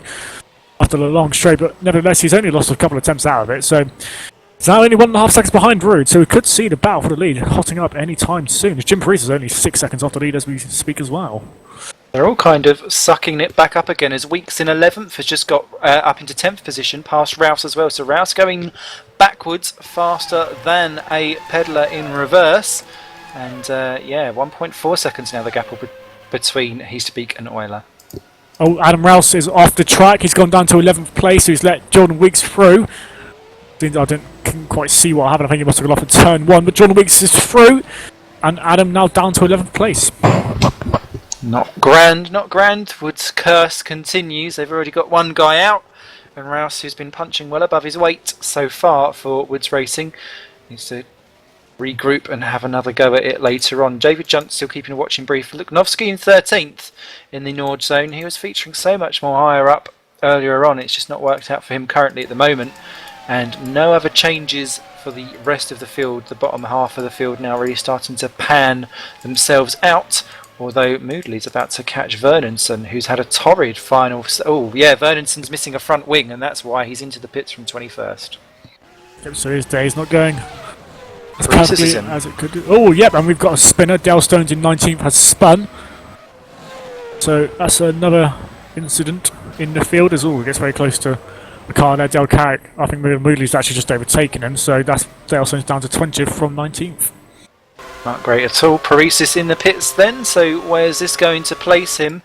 after the long straight, but nevertheless he's only lost a couple of attempts out of it. So it's now only 1.5 seconds behind Ruud. So we could see the battle for the lead hotting up any time soon. As Jim Paris is only 6 seconds off the lead as we speak as well. They're all kind of sucking it back up again, as Weeks in 11th has just got up into 10th position, past Rouse as well. So Rouse going backwards faster than a peddler in reverse. And 1.4 seconds now the gap between Heasterbeek and Euler. Oh, Adam Rouse is off the track. He's gone down to 11th place. He's let Jordan Weeks through. Couldn't quite see what happened. I think he must have gone off in turn 1. But Jordan Weeks is through. And Adam now down to 11th place. Not grand, not grand. Wood's curse continues. They've already got one guy out. And Rouse, who's been punching well above his weight so far for Woods Racing, needs to regroup and have another go at it later on. David Junt still keeping a watching brief. Luknovsky in 13th in the Nord zone. He was featuring so much more higher up earlier on. It's just not worked out for him currently at the moment. And no other changes for the rest of the field. The bottom half of the field now really starting to pan themselves out. Although Moodley's about to catch Vernonson, who's had a torrid final. Oh, yeah, Vernonson's missing a front wing, and that's why he's into the pits from 21st. Yep, so his day's not going as Paris perfectly is in. as it could do. Oh, yep, and we've got a spinner. Dale Stones in 19th has spun. So that's another incident in the field as well. It gets very close to the car there. Dale Carrick, I think Moodley's actually just overtaken him, so that's Dale Stones down to 20th from 19th. Not great at all. Paresis in the pits then, so where's this going to place him?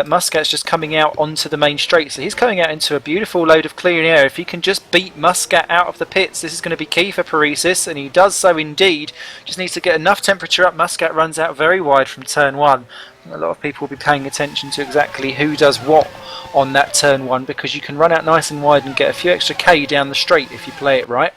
Muscat's just coming out onto the main straight, so he's coming out into a beautiful load of clear air. If he can just beat Muscat out of the pits, this is going to be key for Paresis, and he does so indeed. Just needs to get enough temperature up. Muscat runs out very wide from turn 1. A lot of people will be paying attention to exactly who does what on that turn 1, because you can run out nice and wide and get a few extra K down the straight if you play it right.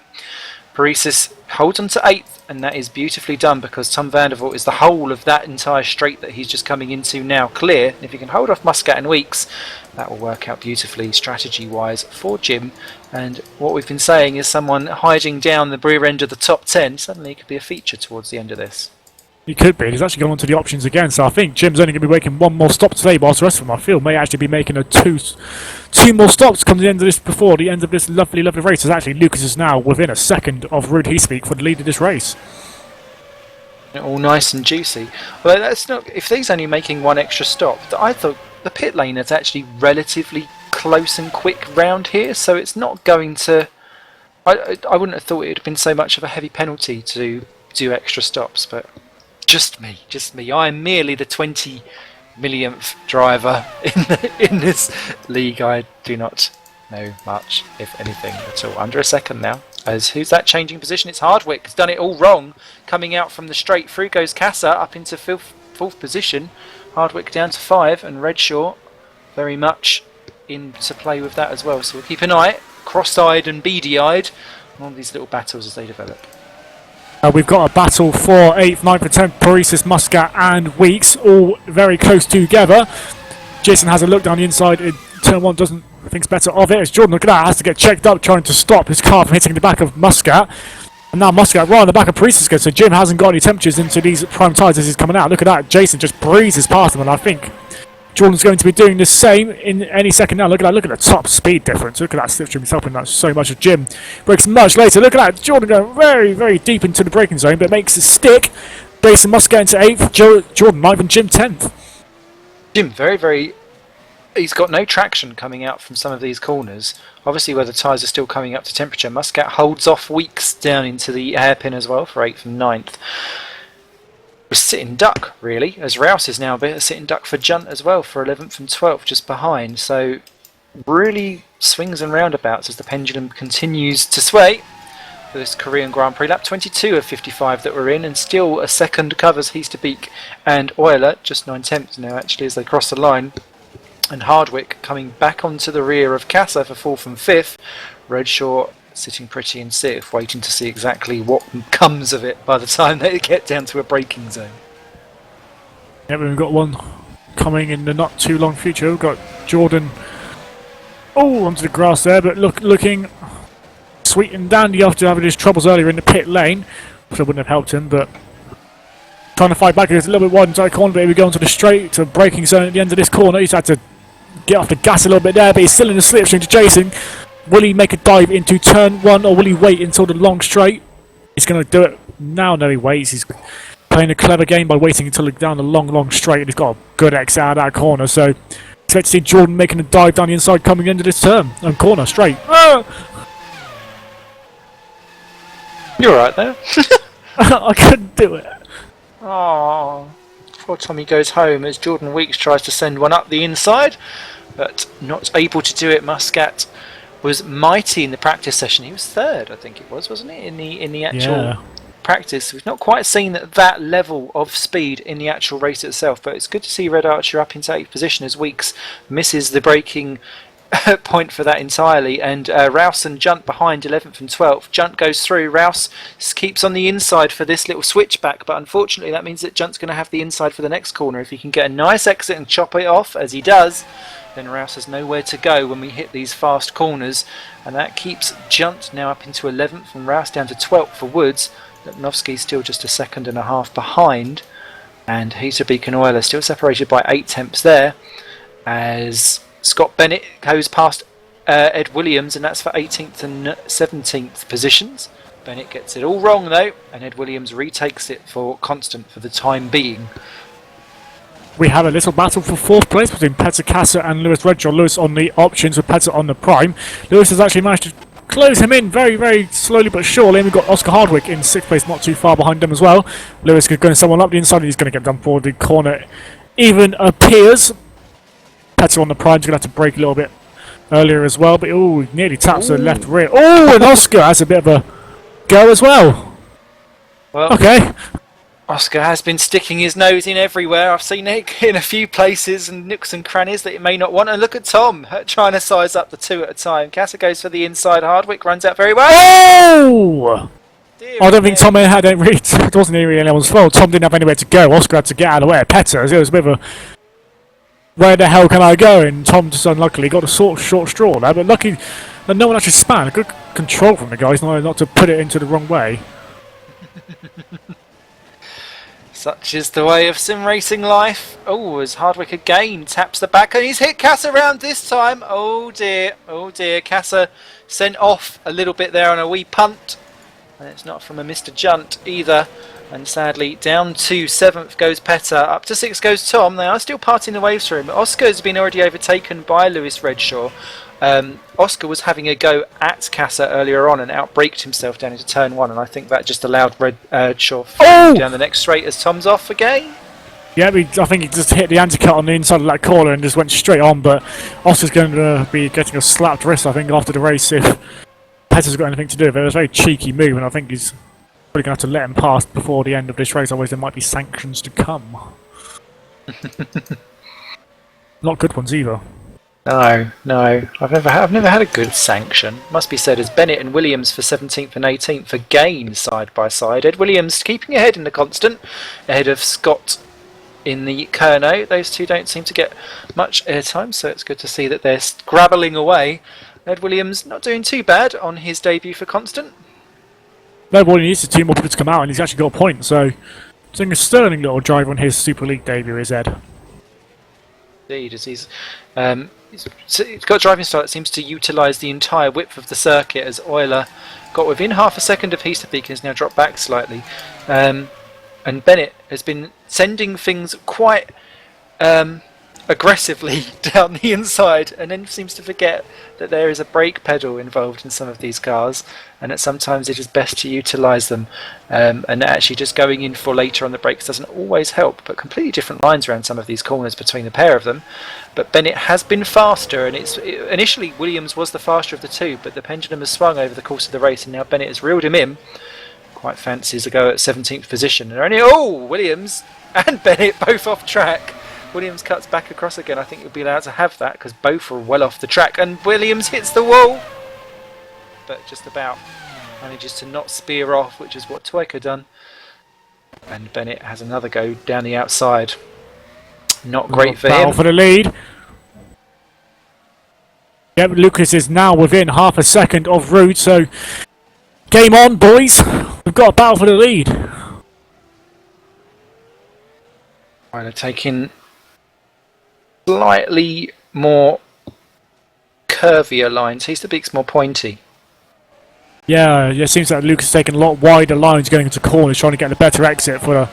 Paresis holds on to 8th, and that is beautifully done because Tom Vandervoort is the whole of that entire straight that he's just coming into now clear. And if he can hold off Muscat and Weeks, that will work out beautifully strategy-wise for Jim. And what we've been saying is someone hiding down the rear end of the top 10 suddenly could be a feature towards the end of this. He could be. He's actually gone on to the options again, so I think Jim's only going to be making one more stop today, whilst the rest of them, I feel, may actually be making a two more stops come to the end of this before the end of this lovely race. As actually Lucas is now within a second of Ruud Heasterbeek for the lead of this race. All nice and juicy. Although that's not. If he's only making one extra stop, I thought the pit lane is actually relatively close and quick round here, so it's not going to. I wouldn't have thought it would have been so much of a heavy penalty to do extra stops, but. Just me. I am merely the 20 millionth driver in this league. I do not know much, if anything, at all. Under a second now. As who's that changing position? It's Hardwick. He's done it all wrong. Coming out from the straight. Through goes Casa up into fourth position. Hardwick down to 5, and Redshaw very much into play with that as well. So we'll keep an eye, cross-eyed and beady-eyed, on all these little battles as they develop. We've got a battle for 8th, 9th and 10th, Paresis, Muscat and Weeks, all very close together. Jason has a look down the inside in turn 1, thinks better of it, as Jordan, look at that, has to get checked up trying to stop his car from hitting the back of Muscat. And now Muscat right on the back of Paresis again, so Jim hasn't got any temperatures into these prime tyres as he's coming out. Look at that, Jason just breezes past him, and I think Jordan's going to be doing the same in any second now. Look at that, look at the top speed difference. Look at that slipstream, he's helping that so much as Jim brakes much later. Look at that, Jordan going very, very deep into the braking zone, but makes it stick. Jason Muscat into 8th, Jordan 9th and Jim 10th. Jim, very, very... He's got no traction coming out from some of these corners. Obviously where the tyres are still coming up to temperature. Muscat holds off Weeks down into the hairpin as well for 8th and 9th. Sitting duck, really, as Rouse is now a bit of sitting duck for Junt as well for 11th and 12th, just behind. So really swings and roundabouts as the pendulum continues to sway. for this Korean Grand Prix. Lap 22 of 55 that we're in, and still a second covers Heasterbeek and Euler, just 9/10 now actually as they cross the line. And Hardwick coming back onto the rear of Casa for 4th and 5th. Redshaw sitting pretty in 6th, waiting to see exactly what comes of it by the time they get down to a braking zone. Yeah, we've got one coming in the not too long future. We've got Jordan onto the grass there, but looking sweet and dandy after having his troubles earlier in the pit lane, which I wouldn't have helped him, but trying to fight back. It's a little bit wide inside the corner, but we go into the straight to braking zone at the end of this corner. He's had to get off the gas a little bit there, but he's still in the slipstream to Jason. Will he make a dive into turn 1, or will he wait until the long straight? He's going to do it now. No, he waits. He's playing a clever game by waiting until down the long straight, and he's got a good exit out of that corner. So expect to see Jordan making a dive down the inside coming into this turn and corner straight. You're right there. I couldn't do it. Oh, poor Tommy goes home as Jordan Weeks tries to send one up the inside, but not able to do it. Muscat was mighty in the practice session. He was 3rd, I think it was, wasn't it, in the actual practice. We've not quite seen that level of speed in the actual race itself, but it's good to see Red Archer up into 8th position as Weeks misses the braking point for that entirely, and Rouse and Junt behind 11th and 12th. Junt goes through, Rouse keeps on the inside for this little switchback, but unfortunately that means that Junt's going to have the inside for the next corner. If he can get a nice exit and chop it off, as he does, then Rouse has nowhere to go when we hit these fast corners, and that keeps Junt now up into 11th and Rouse down to 12th for Woods. Lipnowski still just a 2.5 behind, and Heaterbeek and Euler still separated by 8/10 there, as Scott Bennett goes past Ed Williams, and that's for 18th and 17th positions. Bennett gets it all wrong though, and Ed Williams retakes it for Constant for the time being. We have a little battle for 4th place between Petter Casa and Lewis Redshaw. Lewis on the options with Petter on the prime. Lewis has actually managed to close him in very, very slowly but surely, and we've got Oscar Hardwick in 6th place, not too far behind them as well. Lewis is going someone up the inside, and he's going to get done for the corner. Even appears. Petter on the prime is going to have to brake a little bit earlier as well, but he nearly taps the left rear. Oh, and Oscar has a bit of a go as well. Well, okay. Oscar has been sticking his nose in everywhere. I've seen it in a few places and nooks and crannies that it may not want. And look at Tom trying to size up the 2 at a time. Casa goes for the inside. Hardwick runs out very well. Oh! Dear I don't think Tom had it. It wasn't really anyone's fault. Tom didn't have anywhere to go. Oscar had to get out of the way of Petter. It was a bit of a where the hell can I go? And Tom just unluckily got a sort of short straw there, but lucky that no one actually span. Good control from the guys, not to put it into the wrong way. Such is the way of sim racing life. Oh, as Hardwick again taps the back, and he's hit Casa around this time. Oh dear, Casa sent off a little bit there on a wee punt, and it's not from a Mr. Junt either. And sadly, down to 7th goes Petter, up to 6th goes Tom. They are still parting the waves for him. Oscar has been already overtaken by Lewis Redshaw. Oscar was having a go at Casa earlier on and outbraked himself down into turn 1, and I think that just allowed Redshaw down the next straight as Tom's off again. Yeah, I think he just hit the anti-cut on the inside of that corner and just went straight on, but Oscar's going to be getting a slapped wrist, I think, after the race if Petter's got anything to do with it. It was a very cheeky move, and I think he's probably going to have to let him pass before the end of this race, otherwise there might be sanctions to come. Not good ones either. No. I've never had a good sanction. Must be said, as Bennett and Williams for 17th and 18th again side by side. Ed Williams keeping ahead in the Constant, ahead of Scott in the Kerno. Those two don't seem to get much airtime, so it's good to see that they're grabbling away. Ed Williams not doing too bad on his debut for Constant. No, all he needs is 2 more people to come out, and he's actually got a point, so doing a sterling little drive on his Super League debut is Ed. Indeed, as he's got a driving style that seems to utilise the entire width of the circuit, as Euler got within half a second of Heasterbeek and has now dropped back slightly. And Bennett has been sending things quite aggressively down the inside, and then seems to forget that there is a brake pedal involved in some of these cars, and that sometimes it is best to utilise them, and actually just going in for later on the brakes doesn't always help. But completely different lines around some of these corners between the pair of them. But Bennett has been faster, and initially Williams was the faster of the two, but the pendulum has swung over the course of the race, and now Bennett has reeled him in. Quite fancies a go at 17th position, and only Williams and Bennett both off track. Williams cuts back across again. I think he'll be allowed to have that because both are well off the track, and Williams hits the wall, but just about manages to not spear off, which is what Toyka done. And Bennett has another go down the outside. Not great for him. For the lead. Yep, Lucas is now within half a second of Ruud, so game on, boys. We've got a battle for the lead. Kind of taking slightly more curvier lines. He's the Beak's more pointy. Yeah, it seems like Lucas is taking a lot wider lines going into corners, trying to get a better exit for the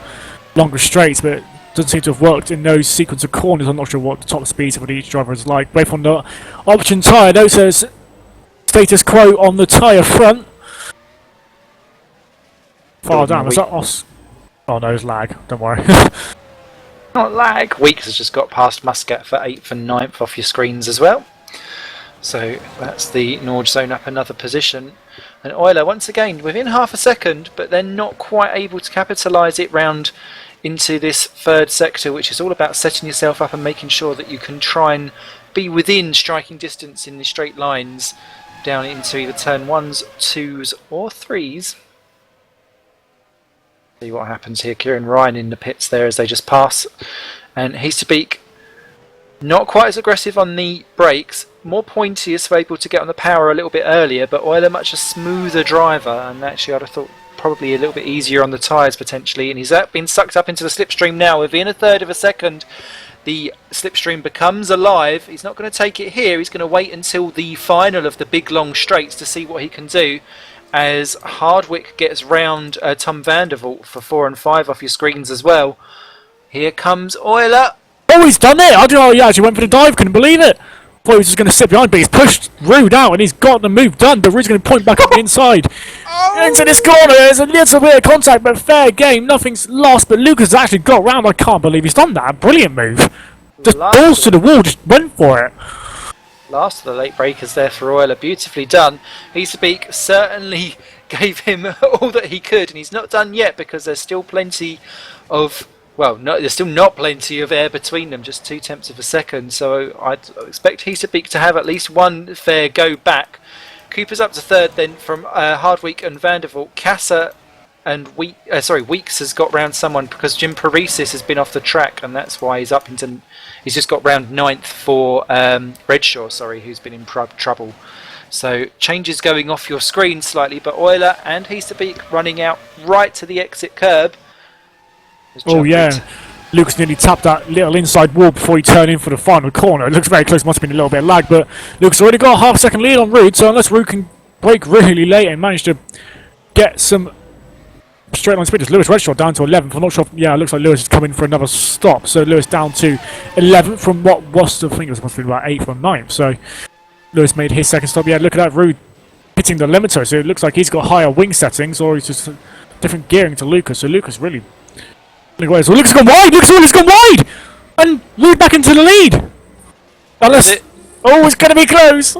longer straights, but it doesn't seem to have worked in those sequence of corners. I'm not sure what the top speeds of each driver is like. Both on the option tyre, though, says status quo on the tyre front. Far down, was that Os? Oh no, it's lag, don't worry. Not lag. Weeks has just got past Muscat for 8th and 9th off your screens as well. So that's the Norge zone up another position. And Euler once again within half a second, but then not quite able to capitalise it round into this third sector, which is all about setting yourself up and making sure that you can try and be within striking distance in the straight lines down into either turn 1s, 2s or 3s. See what happens here. Kieran Ryan in the pits there as they just pass. And Heasterbeek not quite as aggressive on the brakes, more pointy, is able to get on the power a little bit earlier, but Euler much a smoother driver, and actually I'd have thought probably a little bit easier on the tyres potentially, and he's been sucked up into the slipstream now. Within a third of a second the slipstream becomes alive. He's not going to take it here, he's going to wait until the final of the big long straights to see what he can do, as Hardwick gets round Tom Vandervoort for 4 and 5 off your screens as well. Here comes Euler. Oh, he's done it! I don't know, he actually went for the dive, couldn't believe it. Thought he was just going to sit behind, but he's pushed Ruud out and he's got the move done, but Ruud's going to point back up the inside. Into this corner, there's a little bit of contact, but fair game, nothing's lost, but Lucas has actually got round. I can't believe he's done that. Brilliant move. Just balls to the wall, just went for it. Last of the late breakers there for Euler, beautifully done. Heasterbeek certainly gave him all that he could, and he's not done yet because there's still plenty of, well, no, there's still not plenty of air between them, just 2/10 of a second, so I'd expect Heasterbeek to have at least one fair go back. Cooper's up to third then from Hardwick and Vandervoort. Kasser and Weeks has got round someone because Jim Paresis has been off the track, and that's why he's up into. He's just got round 9th for Redshaw, who's been in trouble. So changes going off your screen slightly, but Euler and Heasterbeek running out right to the exit curb. Oh yeah, Lucas nearly tapped that little inside wall before he turned in for the final corner. It looks very close, must have been a little bit of lag, but Lucas already got a half-second lead on Ruud, so unless Ruud can brake really late and manage to get some straight line speed, Lewis Redshaw down to 11th. I'm not sure, yeah, it looks like Lewis is coming for another stop, so Lewis down to 11th from what was, I think it must have been about 8th or 9th, so Lewis made his second stop. Yeah, look at that, Ruud hitting the limiter, so it looks like he's got higher wing settings, or he's just different gearing to Lucas, so Lucas really. So Lucas has gone wide! Lucas has gone wide! And Ruud back into the lead! Unless, oh, it's going to be close!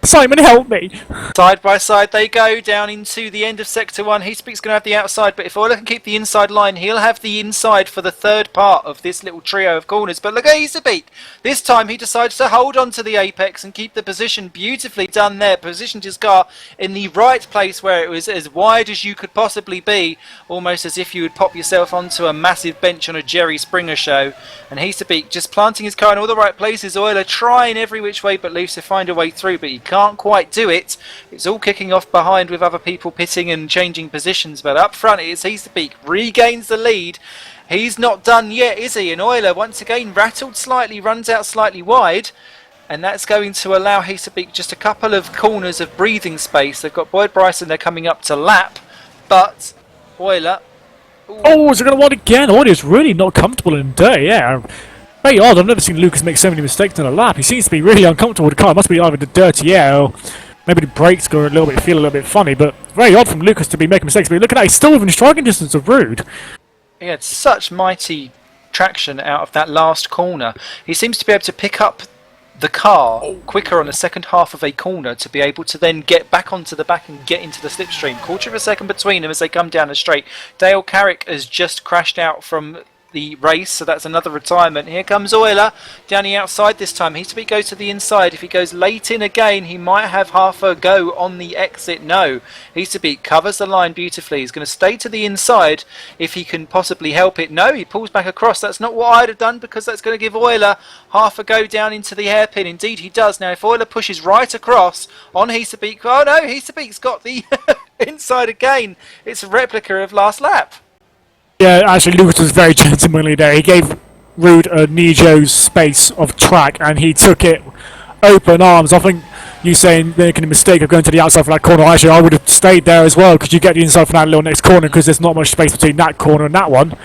Simon, help me! Side by side they go down into the end of Sector 1. Heasterbeek's going to have the outside, but if Euler can keep the inside line, he'll have the inside for the third part of this little trio of corners. But look at Heasterbeek! This time he decides to hold on to the apex and keep the position. Beautifully done there. Positioned his car in the right place where it was as wide as you could possibly be, almost as if you would pop yourself onto a massive bench on a Jerry Springer show. And Heasterbeek just planting his car in all the right places. Euler trying every which way but loose to find a way through, but he can't quite do it. It's all kicking off behind with other people pitting and changing positions, but up front it's Heasterbeek regains the lead. He's not done yet, is he? And Euler once again rattled slightly, runs out slightly wide, and that's going to allow Heasterbeek just a couple of corners of breathing space. They've got Boyd Bryson, they're coming up to lap, but Euler. Oh, is it going to wide again? Oh, it's really not comfortable in there, yeah. Very odd, I've never seen Lucas make so many mistakes in a lap. He seems to be really uncomfortable with the car. It must be either the dirty air or maybe the brakes feel a little bit funny, but very odd from Lucas to be making mistakes. But look at that, he's still within striking distance of Rude. He had such mighty traction out of that last corner. He seems to be able to pick up the car quicker on the second half of a corner to be able to then get back onto the back and get into the slipstream. Quarter of a second between them as they come down the straight. Dale Carrick has just crashed out from the race, so that's another retirement. Here comes Euler down the outside this time. He's to go to the inside. If he goes late in again, he might have half a go on the exit. No, he's to be covers the line beautifully. He's going to stay to the inside if he can possibly help it. No, he pulls back across. That's not what I'd have done, because that's going to give Euler half a go down into the hairpin. Indeed he does. Now if Euler pushes right across on Heasterbeek, oh no, Heasterbeek's got the inside again. It's a replica of last lap. Yeah, actually, Lucas was very gentlemanly there. He gave Rude a Nijo's space of track, and he took it open arms. I think you saying making a mistake of going to the outside for that corner. Actually, I would have stayed there as well, because you get the inside for that little next corner, because there's not much space between that corner and that one.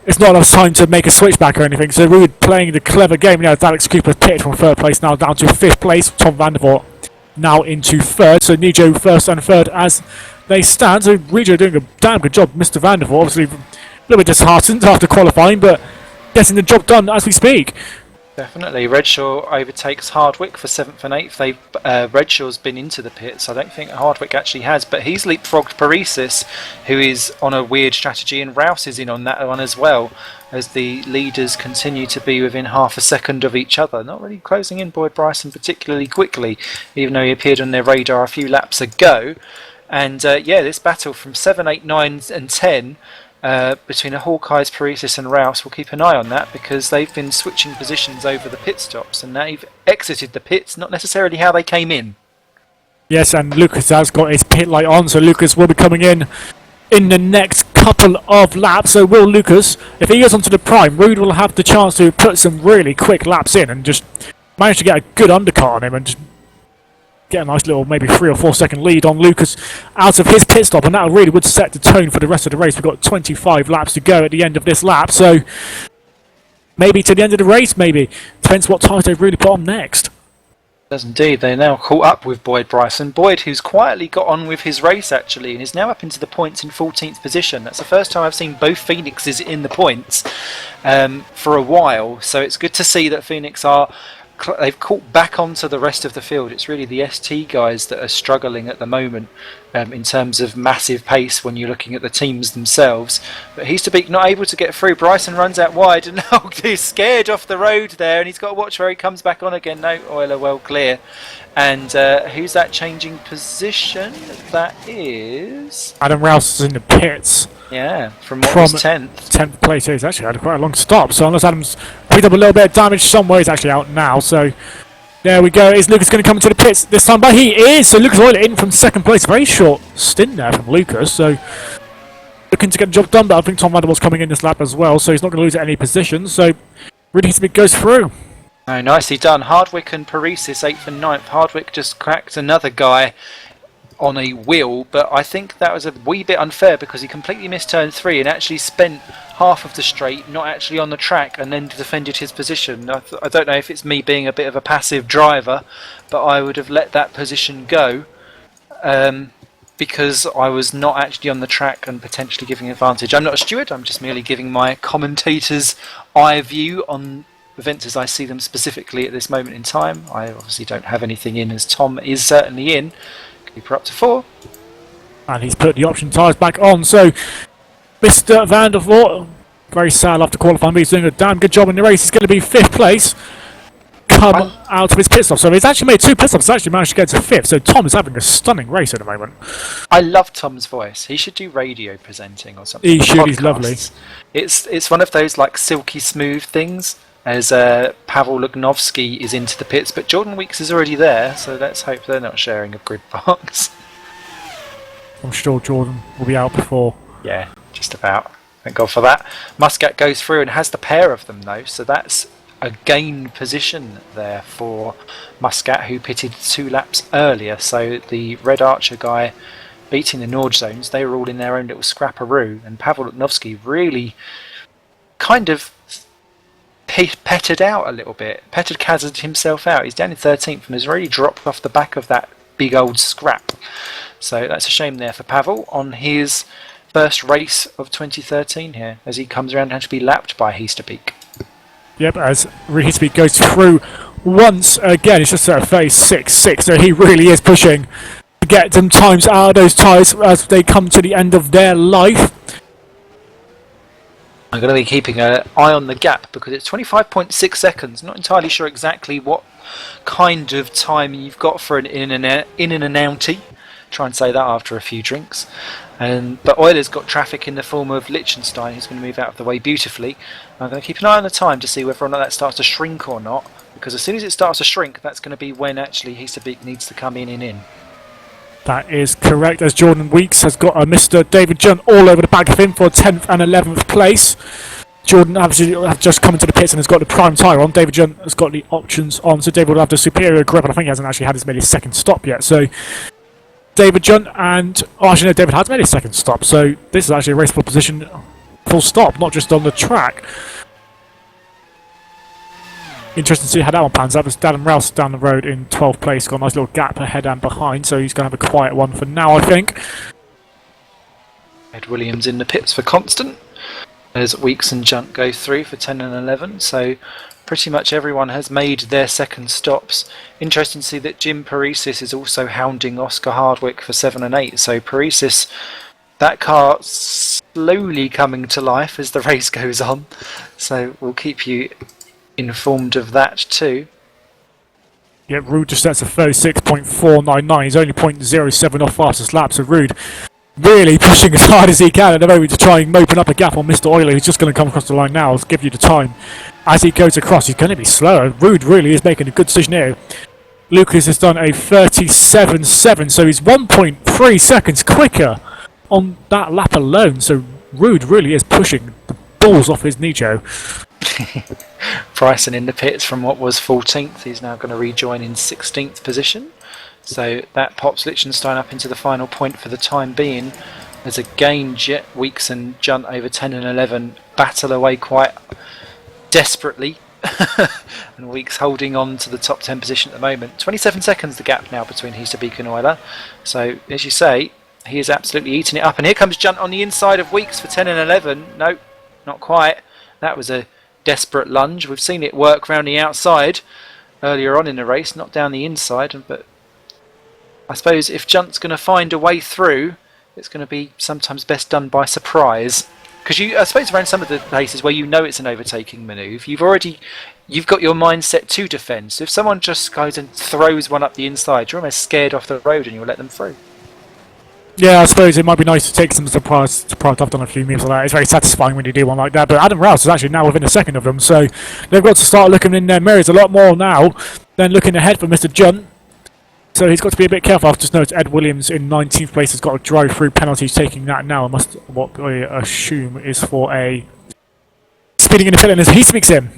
It's not enough time to make a switchback or anything. So Rude playing the clever game. You know, Alex Cooper pitched from third place now down to fifth place. Tom Vandervoort now into third. So Nijo first and third as they stand. So Nijo doing a damn good job. Mr. Vandervoort obviously a little bit disheartened after qualifying, but getting the job done as we speak. Definitely. Redshaw overtakes Hardwick for 7th and 8th. Redshaw's been into the pits. I don't think Hardwick actually has, but he's leapfrogged Paresis, who is on a weird strategy, and Rouse is in on that one as well, as the leaders continue to be within half a second of each other. Not really closing in Boyd Bryson particularly quickly, even though he appeared on their radar a few laps ago. And yeah, this battle from 7, 8, 9 and 10 between the Hawkeyes, Paresis and Rouse, we'll keep an eye on that, because they've been switching positions over the pit stops, and they've exited the pits, not necessarily how they came in. Yes, and Lucas has got his pit light on, so Lucas will be coming in the next couple of laps. So will Lucas, if he goes onto the prime, Rude will have the chance to put some really quick laps in and just manage to get a good undercut on him and just get a nice little maybe 3 or 4 second lead on Lucas out of his pit stop, and that really would set the tone for the rest of the race. We've got 25 laps to go at the end of this lap, so maybe to the end of the race, maybe. Depends what tyres they really put on next. Does indeed. They're now caught up with Boyd Bryson. Boyd, who's quietly got on with his race actually, and is now up into the points in 14th position. That's the first time I've seen both Phoenixes in the points for a while, so it's good to see that Phoenix they've caught back onto the rest of the field. It's really the ST guys that are struggling at the moment in terms of massive pace when you're looking at the teams themselves. But Heasterbeek not able to get through. Bryson runs out wide, and now he's scared off the road there, and he's got to watch where he comes back on again. No, Euler well clear. And who's that changing position? That is Adam Rouse is in the pits. Yeah, from 10th. 10th place. He's actually had quite a long stop, so unless Adam's picked up a little bit of damage somewhere, he's actually out now. So there we go. Is Lucas going to come into the pits this time? But he is. So Lucas Euler in from second place. Very short stint there from Lucas. So looking to get the job done, but I think Tom Vandervoort's coming in this lap as well, so he's not going to lose any positions. So really goes through. Oh, nicely done. Hardwick and Paresis 8th and 9th. Hardwick just cracked another guy on a wheel, but I think that was a wee bit unfair, because he completely missed turn 3 and actually spent half of the straight not actually on the track, and then defended his position. I don't know if it's me being a bit of a passive driver, but I would have let that position go because I was not actually on the track and potentially giving advantage. I'm not a steward, I'm just merely giving my commentator's eye view on events as I see them specifically at this moment in time. I obviously don't have anything in, as Tom is certainly in. Keeper up to 4. And he's put the option tyres back on. So Mr. Vandervoort, very sad after qualifying, but he's doing a damn good job in the race. He's going to be 5th place. Come out of his pit stop. So he's actually made 2 pit stops. He's actually managed to get to 5th. So Tom is having a stunning race at the moment. I love Tom's voice. He should do radio presenting or something. He should. He's lovely. It's one of those like silky smooth things. As Pavel Lugnovsky is into the pits, but Jordan Weeks is already there, so let's hope they're not sharing a grid box. I'm sure Jordan will be out before. Yeah, just about. Thank God for that. Muscat goes through and has the pair of them though, so that's a gain position there for Muscat, who pitted 2 laps earlier. So the Red Archer guy beating the Nord zones, they were all in their own little scrapperoo, and Pavel Lugnovsky really kind of pettered out a little bit. Pettered hazarded himself out. He's down in 13th and has already dropped off the back of that big old scrap. So that's a shame there for Pavel on his first race of 2013 here, as he comes around and to be lapped by Heasterbeek. Yep, as Heasterbeek goes through once again, it's just at 36.6, so he really is pushing to get some times out of those tyres as they come to the end of their life. I'm going to be keeping an eye on the gap because it's 25.6 seconds. Not entirely sure exactly what kind of time you've got for an in and outie. Try and say that after a few drinks. But Euler's got traffic in the form of Liechtenstein, who's going to move out of the way beautifully. I'm going to keep an eye on the time to see whether or not that starts to shrink or not, because as soon as it starts to shrink, that's going to be when actually Heasterbeek needs to come in. That is correct, as Jordan Weeks has got Mr. David Junt all over the back of him for 10th and 11th place. Jordan has just come into the pits and has got the prime tyre on. David Junt has got the options on, so David will have the superior grip, and I think he hasn't actually had his maybe second stop yet. So David Junt and... Oh, actually no, David has made his second stop, so this is actually a race for position full stop, not just on the track. Interesting to see how that one pans out. There's Darren Rouse down the road in 12th place, got a nice little gap ahead and behind, so he's going to have a quiet one for now, I think. Ed Williams in the pits for Constant, as Weeks and Junt go through for 10 and 11, so pretty much everyone has made their second stops. Interesting to see that Jim Paresis is also hounding Oscar Hardwick for 7 and 8, so Paresis, that car slowly coming to life as the race goes on, so we'll keep you informed of that too. Yeah, Rude just sets a 36.499. He's only 0.07 off fastest lap, so Rude really pushing as hard as he can at the moment to try and open up a gap on Mr. Euler, who's just going to come across the line now. I'll give you the time. As he goes across, he's going to be slower. Rude really is making a good decision here. Lucas has done a 37.7, so he's 1.3 seconds quicker on that lap alone. So Rude really is pushing the balls off his Nijo. Bryson in the pits from what was 14th. He's now going to rejoin in 16th position. So that pops Liechtenstein up into the final point for the time being. As again, Weeks and Junt over 10 and 11 battle away quite desperately. And Weeks holding on to the top 10 position at the moment. 27 seconds the gap now between Heasterbeek and Euler. So as you say, he is absolutely eating it up. And here comes Junt on the inside of Weeks for 10 and 11. No, not quite. That was a desperate lunge. We've seen it work round the outside earlier on in the race, not down the inside. But I suppose if Junt's going to find a way through, it's going to be sometimes best done by surprise. Because I suppose around some of the places where you know it's an overtaking manoeuvre, you've got your mindset to defend. So if someone just goes and throws one up the inside, you're almost scared off the road and you'll let them through. Yeah, I suppose it might be nice to take some surprise. I've done a few moves like that. It's very satisfying when you do one like that. But Adam Rouse is actually now within a second of them, so they've got to start looking in their mirrors a lot more now than looking ahead for Mr. Junt. So he's got to be a bit careful. I've just noticed Ed Williams in 19th place has got a drive-through penalty. He's taking that now. What I assume is for a speeding in the pit, and as he speaks in.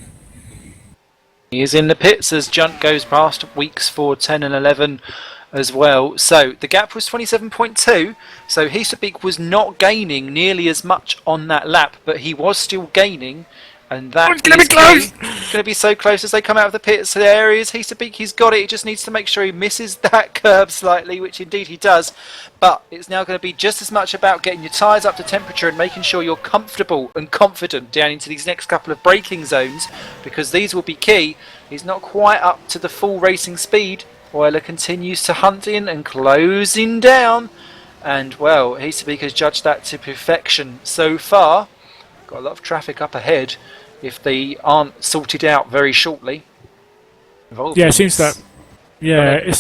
He is in the pits as Junt goes past Weeks for 10 and 11 as well. So the gap was 27.2. So Heasterbeek was not gaining nearly as much on that lap, but he was still gaining. And that it's going to be close! It's going to be so close as they come out of the pits. So there he is, Heasterbeek, he's got it. He just needs to make sure he misses that curb slightly, which indeed he does. But it's now going to be just as much about getting your tyres up to temperature and making sure you're comfortable and confident down into these next couple of braking zones, because these will be key. He's not quite up to the full racing speed. Euler continues to hunt in and closing down. And, well, Heasterbeek has judged that to perfection so far. Got a lot of traffic up ahead if they aren't sorted out very shortly. Yeah, it seems that... Yeah, it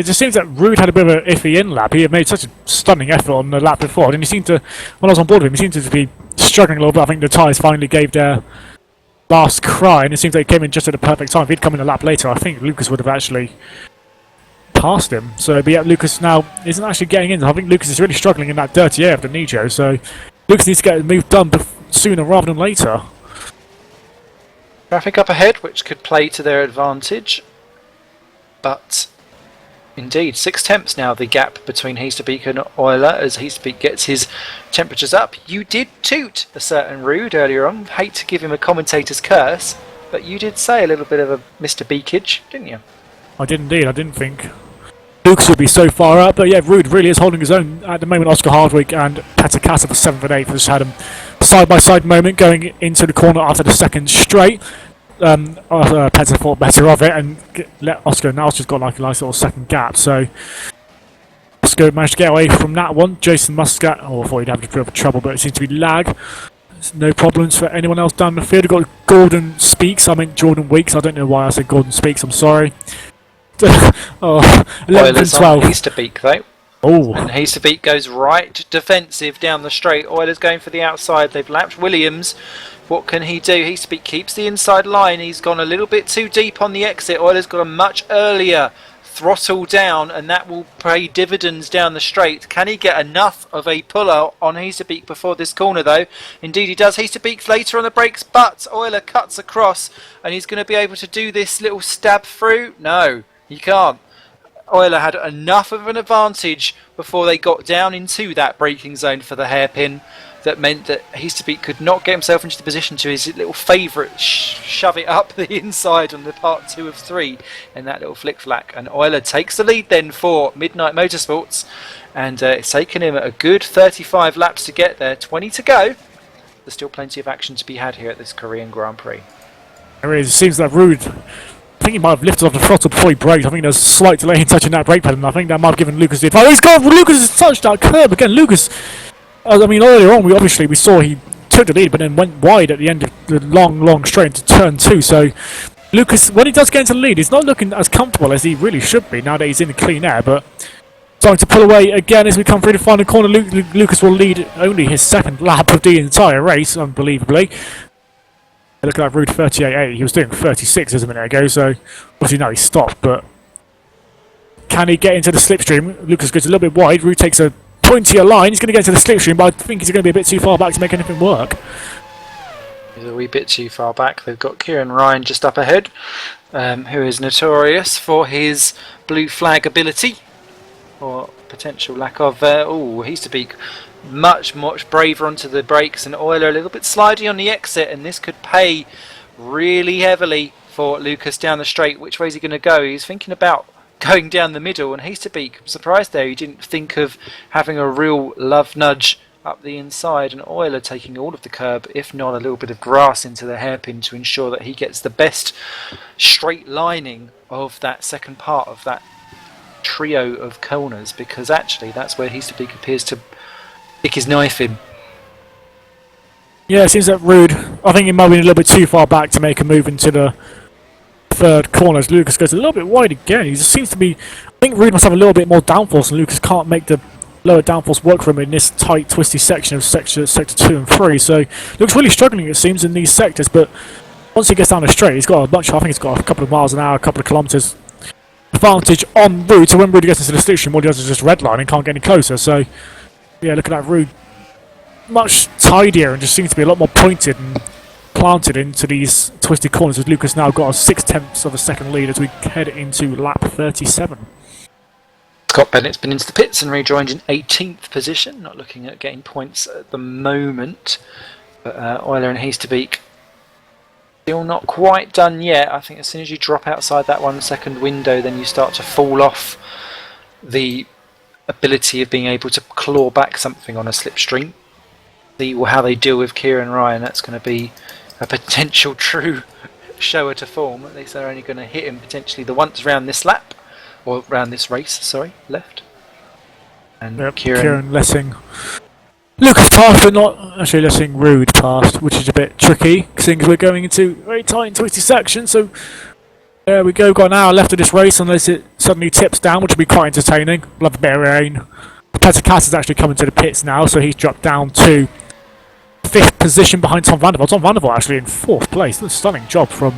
just seems that Rude had a bit of an iffy in-lap. He had made such a stunning effort on the lap before, and he seemed to... When I was on board with him, he seemed to be struggling a little bit. I think the tyres finally gave their last cry, and it seems like he came in just at the perfect time. If he'd come in a lap later, I think Lucas would have actually passed him. So, but yeah, Lucas now isn't actually getting in. I think Lucas is really struggling in that dirty air of the Nijo, so Lucas needs to get the move done sooner rather than later. Traffic up ahead, which could play to their advantage. But indeed, 6 tenths now the gap between Heasterbeek and Euler as Heasterbeek gets his temperatures up. You did toot a certain Rude earlier on. Hate to give him a commentator's curse, but you did say a little bit of a Mr. Beakage, didn't you? I did indeed. I didn't think Lucas would be so far up, but yeah, Rude really is holding his own at the moment. Oscar Hardwick and Petter Kassa for 7th and 8th just had a side-by-side moment going into the corner after the second straight. Petter thought better of it and let Oscar. Now Oscar's got like a nice little second gap, so Oscar managed to get away from that one. Jason Muscat, I thought he'd have a bit of trouble, but it seems to be lag. There's no problems for anyone else down the field. We've got Gordon Speaks. I meant Jordan Weeks. I don't know why I said Gordon Speaks. I'm sorry. 11 and 12. Easterbeek though. Oh. And Easterbeek goes right defensive down the straight. Oilers going for the outside. They've lapped Williams. What can he do? Easterbeek keeps the inside line. He's gone a little bit too deep on the exit. Oilers got a much earlier throttle down, and that will pay dividends down the straight. Can he get enough of a puller on Easterbeek before this corner though? Indeed he does. Easterbeek later on the brakes, but Euler cuts across, and he's going to be able to do this little stab through. No, he can't. Euler had enough of an advantage before they got down into that braking zone for the hairpin. That meant that Easterbeek could not get himself into the position to his little favourite shove it up the inside on the part 2 of 3 in that little flick-flack. And Euler takes the lead then for Midnight Motorsports, and it's taken him a good 35 laps to get there. 20 to go. There's still plenty of action to be had here at this Korean Grand Prix. There is. It seems that Rude, I think he might have lifted off the throttle before he braked. I think there's a slight delay in touching that brake pedal, and I think that might have given Lucas the advantage. Oh, he's got Lucas has touched that curb again. Lucas, I mean, earlier on we saw he took the lead, but then went wide at the end of the long straight into turn 2. So Lucas, when he does get into the lead, he's not looking as comfortable as he really should be now that he's in the clean air. But starting to pull away again as we come through the final corner. Lucas will lead only his second lap of the entire race, unbelievably. Look at that Rude 38.8. He was doing 36 a minute ago, so obviously now he stopped. But can he get into the slipstream? Lucas goes a little bit wide. Rude takes a pointier line. He's going to get into the slipstream, but I think he's going to be a bit too far back to make anything work. He's a wee bit too far back. They've got Kieran Ryan just up ahead, who is notorious for his blue flag ability, or potential lack of. Easterbeek much braver onto the brakes, and Euler a little bit slidey on the exit, and this could pay really heavily for Lucas down the straight. Which way is he going to go? He's thinking about going down the middle, and Easterbeek, I'm surprised there he didn't think of having a real love nudge up the inside, and Euler taking all of the curb, if not a little bit of grass into the hairpin to ensure that he gets the best straight lining of that second part of that trio of corners, because actually that's where Easterbeek appears to stick his knife in. Yeah, it seems that Rude, I think he might be a little bit too far back to make a move into the third corner as Lucas goes a little bit wide again. He just seems to be, I think Rude must have a little bit more downforce, and Lucas can't make the lower downforce work for him in this tight twisty section of sector 2 and 3. So looks really struggling, it seems, in these sectors, but once he gets down the straight, he's got a bunch, I think he's got a couple of miles an hour, a couple of kilometres advantage on Rude. So when Rude gets into the slipstream, all he does is just redline and can't get any closer. So yeah, look at that, Rude much tidier and just seems to be a lot more pointed and planted into these twisted corners, as Lucas now got a 6/10 of a second lead as we head into lap 37. Scott Bennett's been into the pits and rejoined in 18th position, not looking at getting points at the moment. But Euler and Easterbeek still not quite done yet. I think as soon as you drop outside that 1 second window, then you start to fall off the ability of being able to claw back something on a slipstream. See how they deal with Kieran Ryan. That's going to be a potential true shower to form. At least they're only going to hit him potentially the once round this lap, or round this race, sorry, left. And yep, Kieran Lessing. Lucas passed, but not actually Lessing Rude passed, which is a bit tricky, seeing as we're going into very tight and twisty section. So there we go, got an hour left of this race, unless it suddenly tips down, which will be quite entertaining. Love a bit of rain. Petter Cass is actually coming to the pits now, so he's dropped down to 5th position behind Tom Vandervoort. Tom Vandervoort actually in 4th place. That's a stunning job from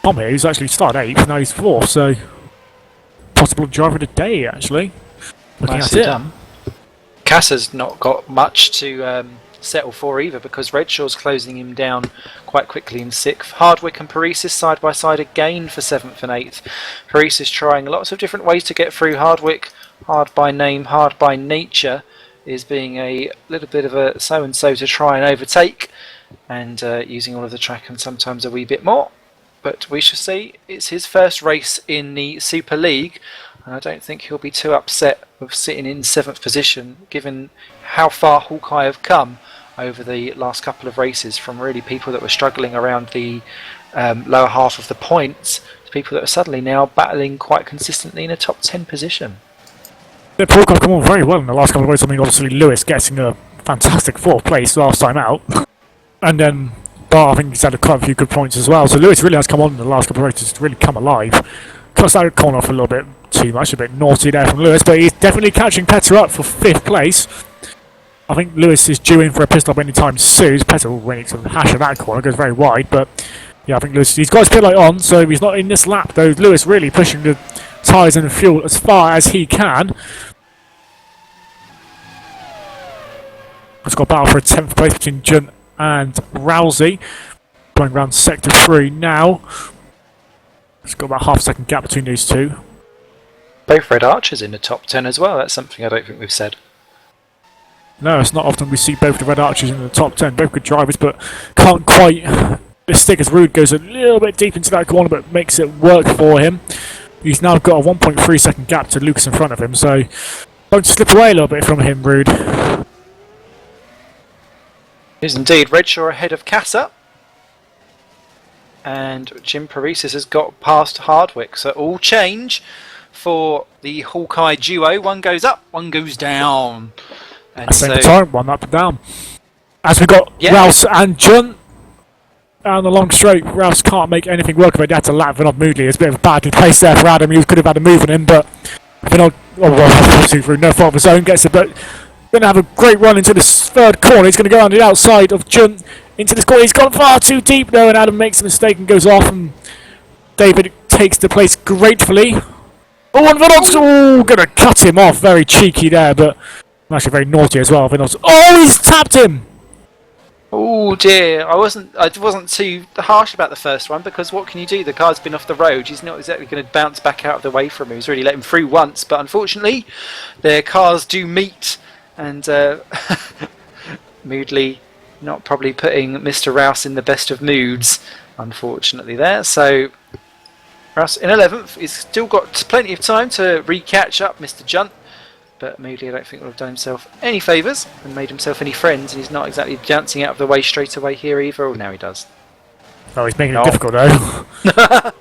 Tom here, who's actually started 8th, now he's 4th, so possible driver of the day, actually. Looking at it. Cassa's not got much to settle for either, because Redshaw's closing him down quite quickly in 6th. Hardwick and Paresis side by side again for 7th and 8th. Paresis trying lots of different ways to get through. Hardwick, hard by name, hard by nature, is being a little bit of a so-and-so to try and overtake. and using all of the track and sometimes a wee bit more. But we shall see. It's his first race in the Super League, and I don't think he'll be too upset with sitting in 7th position, given how far Hawkeye have come over the last couple of races, from really people that were struggling around the lower half of the points to people that are suddenly now battling quite consistently in a top 10 position. Yeah, Paul have come on very well in the last couple of races. I mean, obviously Lewis getting a fantastic 4th place last time out, and then Bar, I think he's had quite a few good points as well. So Lewis really has come on in the last couple of races to really come alive. Cuts that corner off a little bit too much, a bit naughty there from Lewis, but he's definitely catching Petter up for 5th place. I think Lewis is due in for a pit stop anytime soon. Petter will win it to the hash of that corner, goes very wide, but yeah, I think Lewis, he's got his pit light on, so he's not in this lap though. Lewis really pushing the tyres and the fuel as far as he can. It's got a battle for a 10th place between Junt and Rousey. Going around sector 3 now. It's got about half a second gap between these two. Both Red Archers in the top 10 as well. That's something I don't think we've said. No, it's not often we see both the Red Archers in the top 10. Both good drivers, but can't quite... The Stickers Rude goes a little bit deep into that corner, but makes it work for him. He's now got a 1.3 second gap to Lucas in front of him, so don't slip away a little bit from him, Rude. Is indeed Redshaw ahead of Casa. And Jim Paresis has got past Hardwick, so all change for the Hawkeye duo. One goes up, one goes down. And At the same time, one up and down. As we got Rouse and Junt down the long straight. Rouse can't make anything work of it. He had to lap Vinod Moodley. It's a bit of a badly placed there for Adam. He could have had a move on him, but Vinod, obviously through no fault of his own, gets it. But going to have a great run into this 3rd corner. He's going to go on the outside of Junt into this corner. He's gone far too deep though, and Adam makes a mistake and goes off, and David takes the place gratefully. Oh, and Vinod's going to cut him off. Very cheeky there, but actually very naughty as well. Vinod's, he's tapped him. Oh dear, I wasn't too harsh about the first one, because what can you do? The car's been off the road. He's not exactly going to bounce back out of the way from him. He's already let him through once, but unfortunately their cars do meet, and Moodley not probably putting Mr. Rouse in the best of moods, unfortunately there. So Rouse in 11th. He's still got plenty of time to re-catch up Mr. Junt, but Moodley I don't think would have done himself any favours and made himself any friends, and he's not exactly dancing out of the way straight away here either. Oh, now he does. Oh, he's making it difficult though.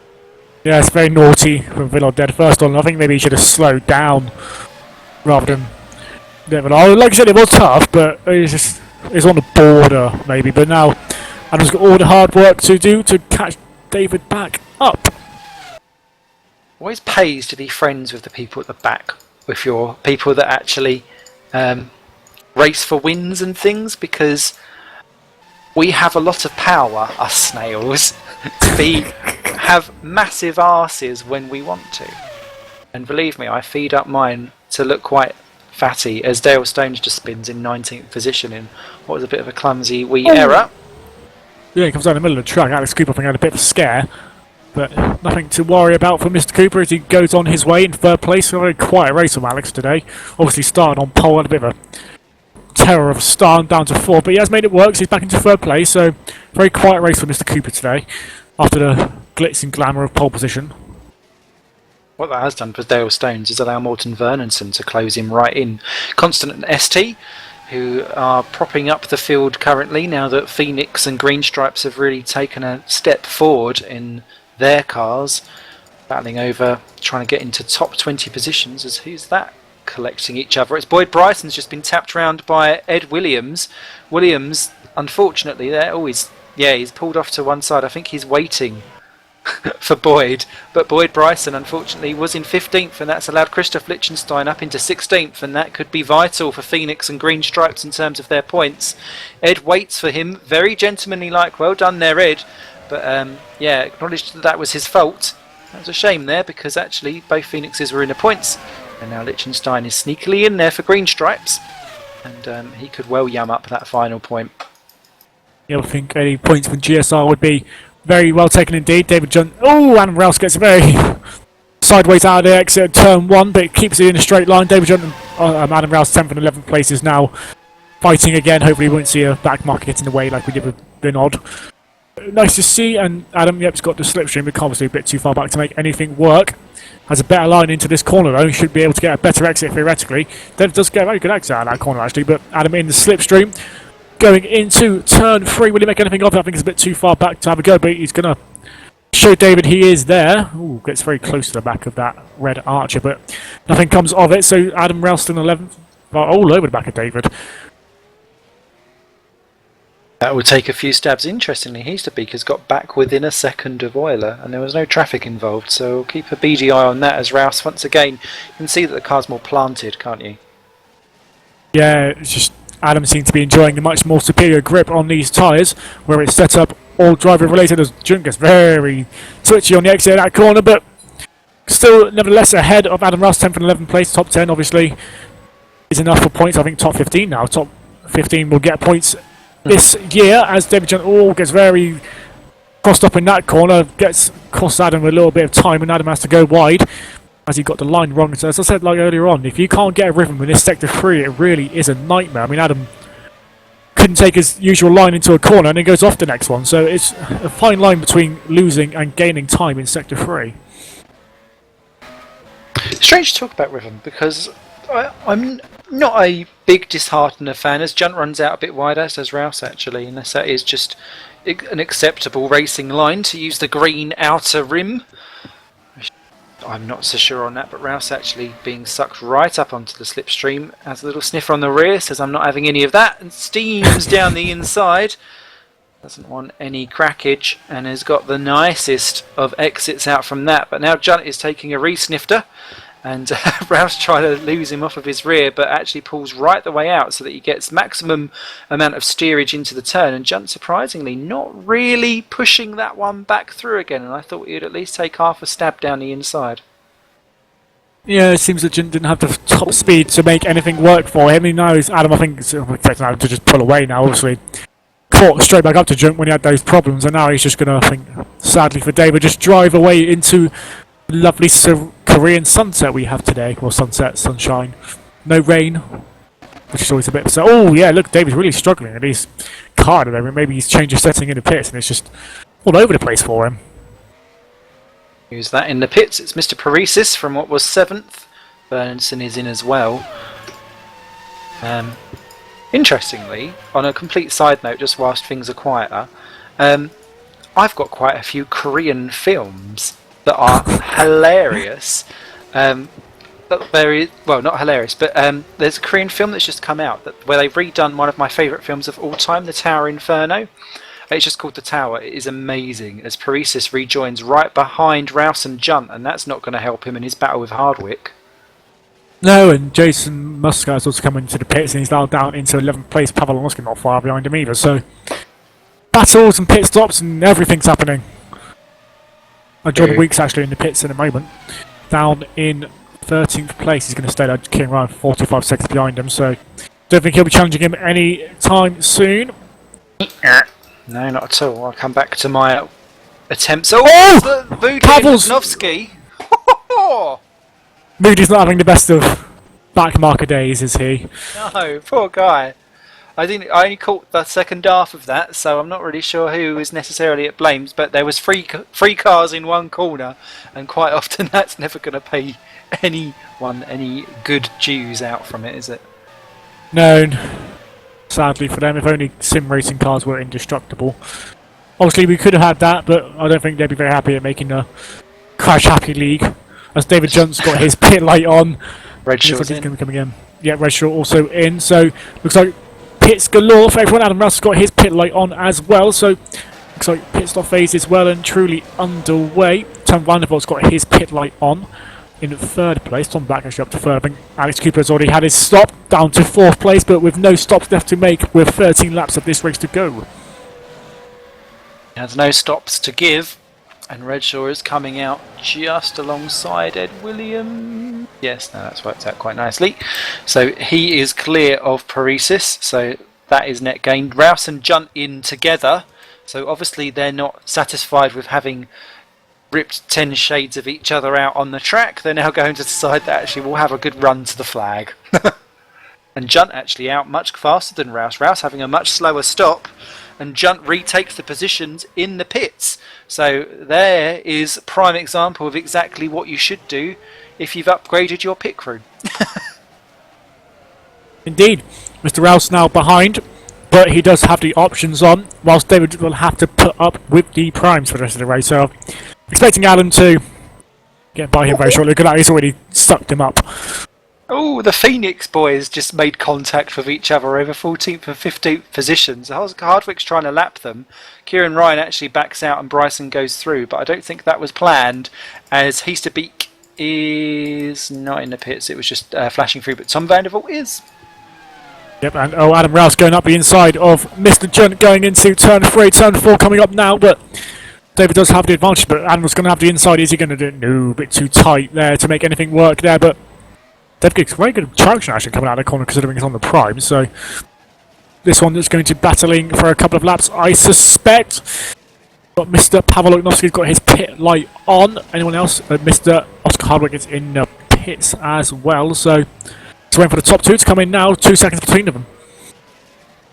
Yeah, it's very naughty from Vinod dead first on. I think maybe he should have slowed down rather than... Like I said, it was tough, but it's on the border maybe. But now Adam's got all the hard work to do to catch David back up. Always pays to be friends with the people at the back, with your people that actually race for wins and things, because we have a lot of power, us snails, to have massive arses when we want to. And believe me, I feed up mine to look quite fatty, as Dale Stones just spins in 19th position in what was a bit of a clumsy wee error. Yeah, he comes down the middle of the track. Alex Cooper, I think, had a bit of a scare, but nothing to worry about for Mr. Cooper as he goes on his way in 3rd place. A very quiet race from Alex today. Obviously started on pole, had a bit of a terror of a start down to 4, but he has made it work, so he's back into 3rd place. So very quiet race for Mr. Cooper today after the glitz and glamour of pole position. What that has done for Dale Stones is allow Morton Vernonson to close him right in. Constant and ST, who are propping up the field currently now that Phoenix and Green Stripes have really taken a step forward in their cars, battling over, trying to get into top 20 positions. As who's that collecting each other? It's Boyd Bryson's just been tapped round by Ed Williams. Williams, unfortunately, he's pulled off to one side. I think he's waiting for Boyd, but Boyd Bryson unfortunately was in 15th, and that's allowed Christoph Lichtenstein up into 16th, and that could be vital for Phoenix and Green Stripes in terms of their points. Ed waits for him, very gentlemanly like. Well done there, Ed. But acknowledged that was his fault. That was a shame there, because actually both Phoenixes were in the points, and now Lichtenstein is sneakily in there for Green Stripes, and he could well yum up that final point. Yeah, I think any points from GSR would be very well taken indeed. David Junt. Oh, Adam Rouse gets a very sideways out of the exit at turn 1, but it keeps it in a straight line. David Junt and Adam Rouse 10th and 11th places now fighting again. Hopefully we won't see a back marker get in the way like we did with Binod. Nice to see, and Adam, yep's got the slipstream, but obviously a bit too far back to make anything work. Has a better line into this corner though, he should be able to get a better exit theoretically. Then it does get a very good exit out of that corner actually, but Adam in the slipstream. Going into turn 3, will he make anything of it? I think it's a bit too far back to have a go, but he's going to show David he is there. Ooh, gets very close to the back of that red Archer, but nothing comes of it. So Adam Ralston 11th, all over the back of David. That will take a few stabs. Interestingly, Heasterbeak got back within a second of Euler, and there was no traffic involved, so we'll keep a beady eye on that as Rouse, once again, you can see that the car's more planted, can't you? Yeah, it's just Adam seems to be enjoying a much more superior grip on these tyres, where it's set up all driver related as Jun gets very twitchy on the exit of that corner, but still nevertheless ahead of Adam Rouse, 10th and 11th place. Top 10 obviously is enough for points. I think top 15 now. Top 15 will get points this year as David Jun gets very crossed up in that corner, costs Adam a little bit of time, and Adam has to go wide as he got the line wrong. So as I said like earlier on, if you can't get a rhythm in this sector 3, it really is a nightmare. I mean, Adam couldn't take his usual line into a corner and then goes off the next one, so it's a fine line between losing and gaining time in sector 3. Strange to talk about rhythm, because I'm not a big disheartener fan as Junt runs out a bit wider, says Rouse actually, unless that is just an acceptable racing line to use the green outer rim. I'm not so sure on that, but Rouse actually being sucked right up onto the slipstream, has a little sniffer on the rear, says I'm not having any of that, and steams down the inside. Doesn't want any crackage, and has got the nicest of exits out from that. But now Junt is taking a re-snifter, and Rouse trying to lose him off of his rear, but actually pulls right the way out so that he gets maximum amount of steerage into the turn, and Junt surprisingly not really pushing that one back through again, and I thought he'd at least take half a stab down the inside. Yeah, it seems that Junt didn't have the top speed to make anything work for him. Now he's Adam, I think, is expecting Adam to just pull away now, obviously. Caught straight back up to Junt when he had those problems, and now he's just going to, I think, sadly for David, just drive away into the lovely Korean sunset we have today. Well, sunset, sunshine, no rain, which is always a bit so. Oh yeah, look, David's really struggling at his car today. Maybe he's changed his setting in the pits and it's just all over the place for him. Who's that in the pits? It's Mr. Paresis from what was 7th. Bernson is in as well. Interestingly, on a complete side note, just whilst things are quieter, I've got quite a few Korean films that are hilarious. Well, not hilarious, but there's a Korean film that's just come out where they've redone one of my favourite films of all time, The Tower Inferno. It's just called The Tower. It is amazing as Paresis rejoins right behind Rouse and Junt, and that's not going to help him in his battle with Hardwick. No, and Jason Muscat's also coming to the pits, and he's now down into 11th place. Pavlonski not far behind him either, so battles and pit stops and everything's happening. Jordan Weeks actually in the pits in a moment. Down in 13th place, he's going to stay there, King Ryan 45 seconds behind him, so don't think he'll be challenging him any time soon. No, not at all. I'll come back to my attempts. Oh! Vudinovsky! Moody's not having the best of back marker days, is he? No, poor guy. I only caught the second half of that, so I'm not really sure who is necessarily at blames, but there was three cars in one corner, and quite often that's never going to pay anyone any good dues out from it, is it? No. Sadly for them, if only sim racing cars were indestructible. Obviously we could have had that, but I don't think they'd be very happy at making a crash happy league. As David Junt's got his pit light on. Redshaw's in. Going to come again. Yeah, Redshaw also in, so looks like pits galore for everyone. Adam Russ got his pit light on as well, so looks like pit stop phase is well and truly underway. Tom Vanderbilt's got his pit light on in 3rd place. Tom Black actually up to 3rd. I think Alex Cooper has already had his stop, down to 4th place, but with no stops left to make with 13 laps of this race to go. He has no stops to give, and Redshaw is coming out just alongside Ed Williams. Yes, no, that's worked out quite nicely. So he is clear of Paresis, so that is net gained. Rouse and Junt in together, so obviously they're not satisfied with having ripped 10 shades of each other out on the track. They're now going to decide that actually we'll have a good run to the flag. And and Junt actually out much faster than Rouse. Rouse having a much slower stop, and Junt retakes the positions in the pits. So there is a prime example of exactly what you should do if you've upgraded your pit crew. Indeed, Mr. Rouse now behind, but he does have the options on, whilst David will have to put up with the primes for the rest of the race. So, expecting Adam to get by him very shortly. Look at that, he's already sucked him up. Oh, the Phoenix boys just made contact with each other over 14th and 15th positions. Hardwick's trying to lap them. Kieran Ryan actually backs out and Bryson goes through, but I don't think that was planned, as Heasterbeek is not in the pits. It was just flashing through, but Tom Vandervoort is. Yep, and Adam Rouse going up the inside of Mr. Junt going into turn 3, turn 4 coming up now, but David does have the advantage, but Adam's going to have the inside. Is he going to do it? No, a bit too tight there to make anything work there, but David gets very good traction actually coming out of the corner considering it's on the prime, so this one is going to be battling for a couple of laps, I suspect. But Mr. Pavel Oknovsky's got his pit light on. Anyone else? Mr. Oscar Hardwick is in the pits as well, so it's waiting for the top two to come in now, 2 seconds between them.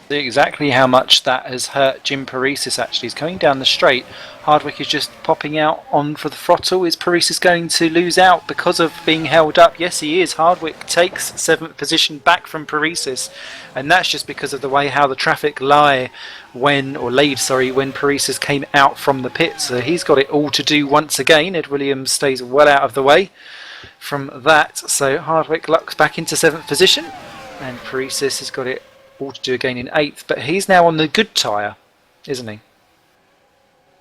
See exactly how much that has hurt Jim Paresis actually. He's coming down the straight. Hardwick is just popping out on for the throttle. Is Paresis going to lose out because of being held up? Yes, he is. Hardwick takes 7th position back from Paresis, and that's just because of the way how the traffic laid when Paresis came out from the pit. So he's got it all to do once again. Ed Williams stays well out of the way from that. So Hardwick lucks back into 7th position, and Paresis has got it all to do again in 8th, but he's now on the good tyre, isn't he?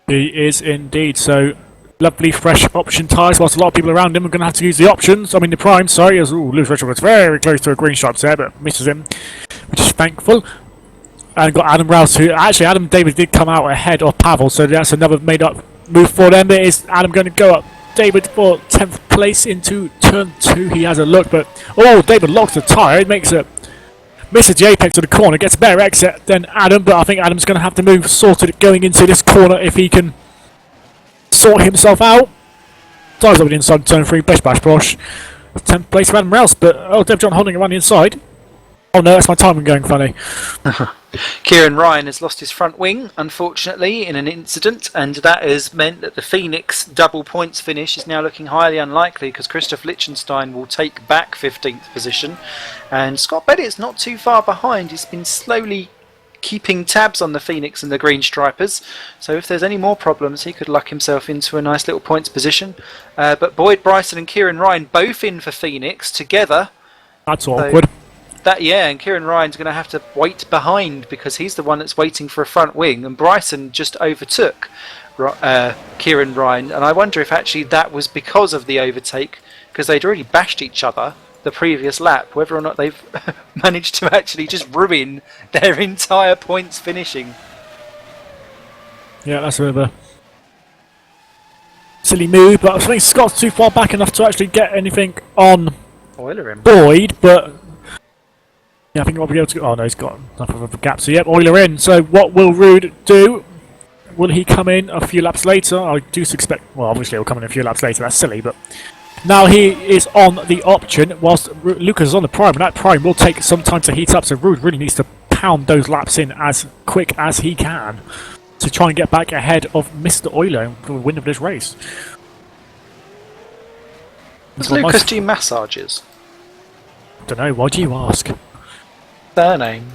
He is indeed, so lovely fresh option tyres, whilst a lot of people around him are going to have to use the options, the prime, sorry, as Lewis Richard was very close to a green stripe there, but misses him, which is thankful. And got Adam Rouse, who actually Adam David did come out ahead of Pavel, so that's another made up move for them. But is Adam going to go up David for 10th place into turn 2? He has a look, but David locks the tyre, it makes it misses the apex of the corner, gets a better exit than Adam, but I think Adam's going to have to move sorted going into this corner if he can sort himself out. Dives over the inside, turn 3, bash bosh. 10th place for Adam Rouse, but Dev John holding around the inside. Oh no, that's my timing going funny. Kieran Ryan has lost his front wing, unfortunately, in an incident, and that has meant that the Phoenix double points finish is now looking highly unlikely, because Christoph Lichtenstein will take back 15th position, and Scott Bennett's not too far behind. He's been slowly keeping tabs on the Phoenix and the Green Stripers, so if there's any more problems he could luck himself into a nice little points position. But Boyd Bryson and Kieran Ryan both in for Phoenix together. That's awkward. And Kieran Ryan's going to have to wait behind because he's the one that's waiting for a front wing, and Bryson just overtook Kieran Ryan, and I wonder if actually that was because of the overtake, because they'd already bashed each other the previous lap, whether or not they've managed to actually just ruin their entire points finishing. Yeah, that's a bit of a silly move, but I think Scott's too far back enough to actually get anything on Boyd, but yeah, I think we'll be able to. Oh no, he's got enough of a gap. So yep, Euler in. So what will Rude do? Will he come in a few laps later? I do suspect. Well, obviously he'll come in a few laps later. That's silly, but now he is on the option whilst Lucas is on the prime, and that prime will take some time to heat up. So Rude really needs to pound those laps in as quick as he can to try and get back ahead of Mr. Euler for the win of this race. Does Lucas do massages? Don't know. Why do you ask? Surname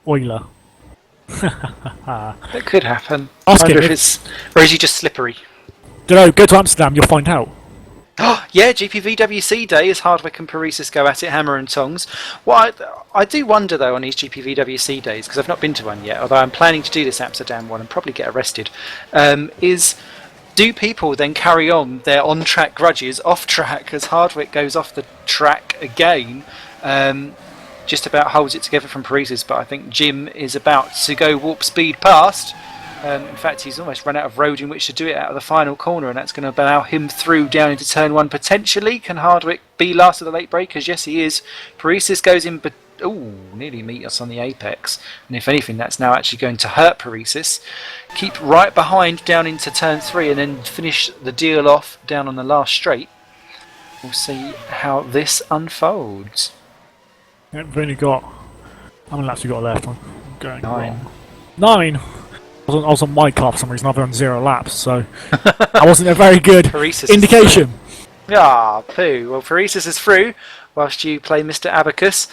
Euler. That could happen. Ask him if it's, or is he just slippery? Don't know. Go to Amsterdam, you'll find out. Yeah, GPVWC day as Hardwick and Paresis go at it, hammer and tongs. What I do wonder though on these GPVWC days, because I've not been to one yet, although I'm planning to do this Amsterdam one and probably get arrested, is do people then carry on their on-track grudges off-track as Hardwick goes off the track again? Just about holds it together from Paresis, but I think Jim is about to go warp speed past. In fact, he's almost run out of road in which to do it out of the final corner, and that's going to allow him through down into turn 1 potentially. Can Hardwick be last of the late breakers? Yes, he is. Paresis goes in, but nearly meet us on the apex, and if anything, that's now actually going to hurt Paresis. Keep right behind down into turn 3, and then finish the deal off down on the last straight. We'll see how this unfolds. Yeah, we've only got... How many laps we got left? I'm going 9. wrong. 9! I was on my car for some reason, I've been on 0 laps, so... that wasn't a very good Paresis indication. Ah, poo. Well, Paresis is through, whilst you play Mr. Abacus.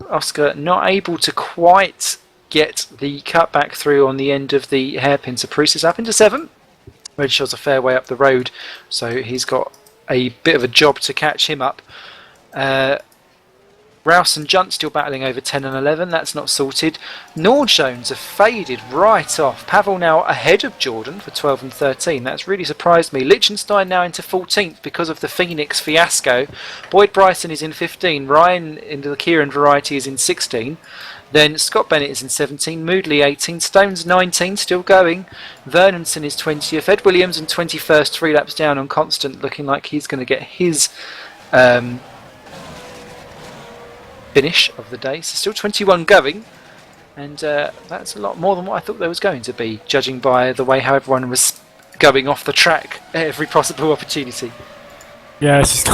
Oscar not able to quite get the cut back through on the end of the hairpin, so Paresis up into 7th. Redshaw's a fair way up the road, so he's got a bit of a job to catch him up. Rouse and Junt still battling over 10 and 11, that's not sorted. Nordjones have faded right off. Pavel now ahead of Jordan for 12 and 13, that's really surprised me. Liechtenstein now into 14th because of the Phoenix fiasco. Boyd Bryson is in 15, Ryan in the Kieran variety is in 16. Then Scott Bennett is in 17, Moodley 18, Stones 19, still going. Vernonson is 20th, Ed Williams in 21st, 3 laps down on Constant, looking like he's going to get his finish of the day. So still 21 going, and that's a lot more than what I thought there was going to be, judging by the way how everyone was going off the track at every possible opportunity. Yeah, it's just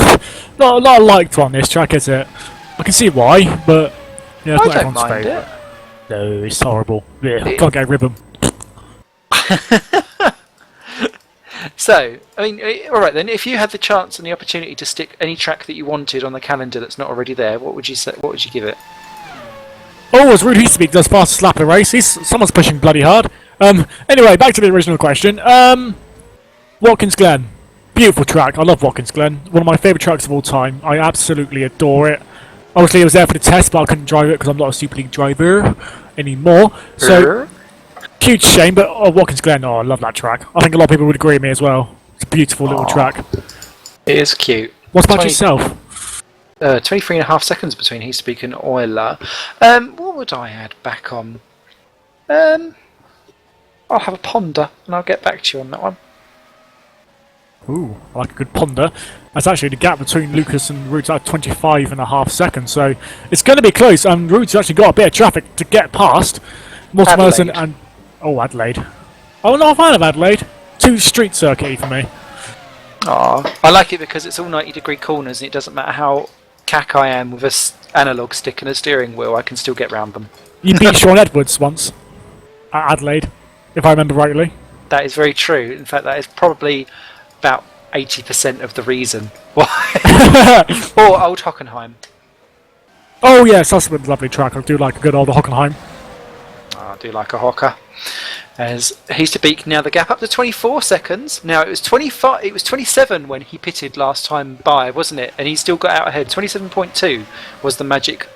not a lot of liked on this track, is it? I can see why, but yeah, it's I not don't everyone's mind favourite. it. No, it's horrible. Yeah, can't get a ribbon. So, I mean, alright then, if you had the chance and the opportunity to stick any track that you wanted on the calendar that's not already there, what would you say, what would you give it? Oh, as Rude Easterbeek does fastest lap of the race, someone's pushing bloody hard. Anyway, back to the original question. Watkins Glen. Beautiful track. I love Watkins Glen. One of my favourite tracks of all time. I absolutely adore it. Obviously, I was there for the test, but I couldn't drive it because I'm not a Super League driver anymore. So, huge shame, but Watkins Glen, I love that track. I think a lot of people would agree with me as well. It's a beautiful little track. It is cute. What about yourself? 23.5 seconds between Easterbeek and Euler. What would I add back on? I'll have a ponder, and I'll get back to you on that one. Ooh, I like a good ponder. That's actually the gap between Lucas and Roots at 25.5 seconds, so it's going to be close. And Roots actually got a bit of traffic to get past. Mortimerson and... Oh, Adelaide. Oh, no, I'm a fan of Adelaide. Too street circuity for me. I like it because it's all 90-degree corners, and it doesn't matter how cack I am with an analogue stick and a steering wheel, I can still get round them. You beat Sean Edwards once at Adelaide, if I remember rightly. That is very true. In fact, that is probably about 80% of the reason why. Or Old Hockenheim. Oh yes, that's a lovely track. I do like a good old Hockenheim. I do like a Hocker. As Easterbeek now the gap up to 24 seconds. Now it was 25. It was 27 when he pitted last time by, wasn't it? And he still got out ahead. 27.2 was the magic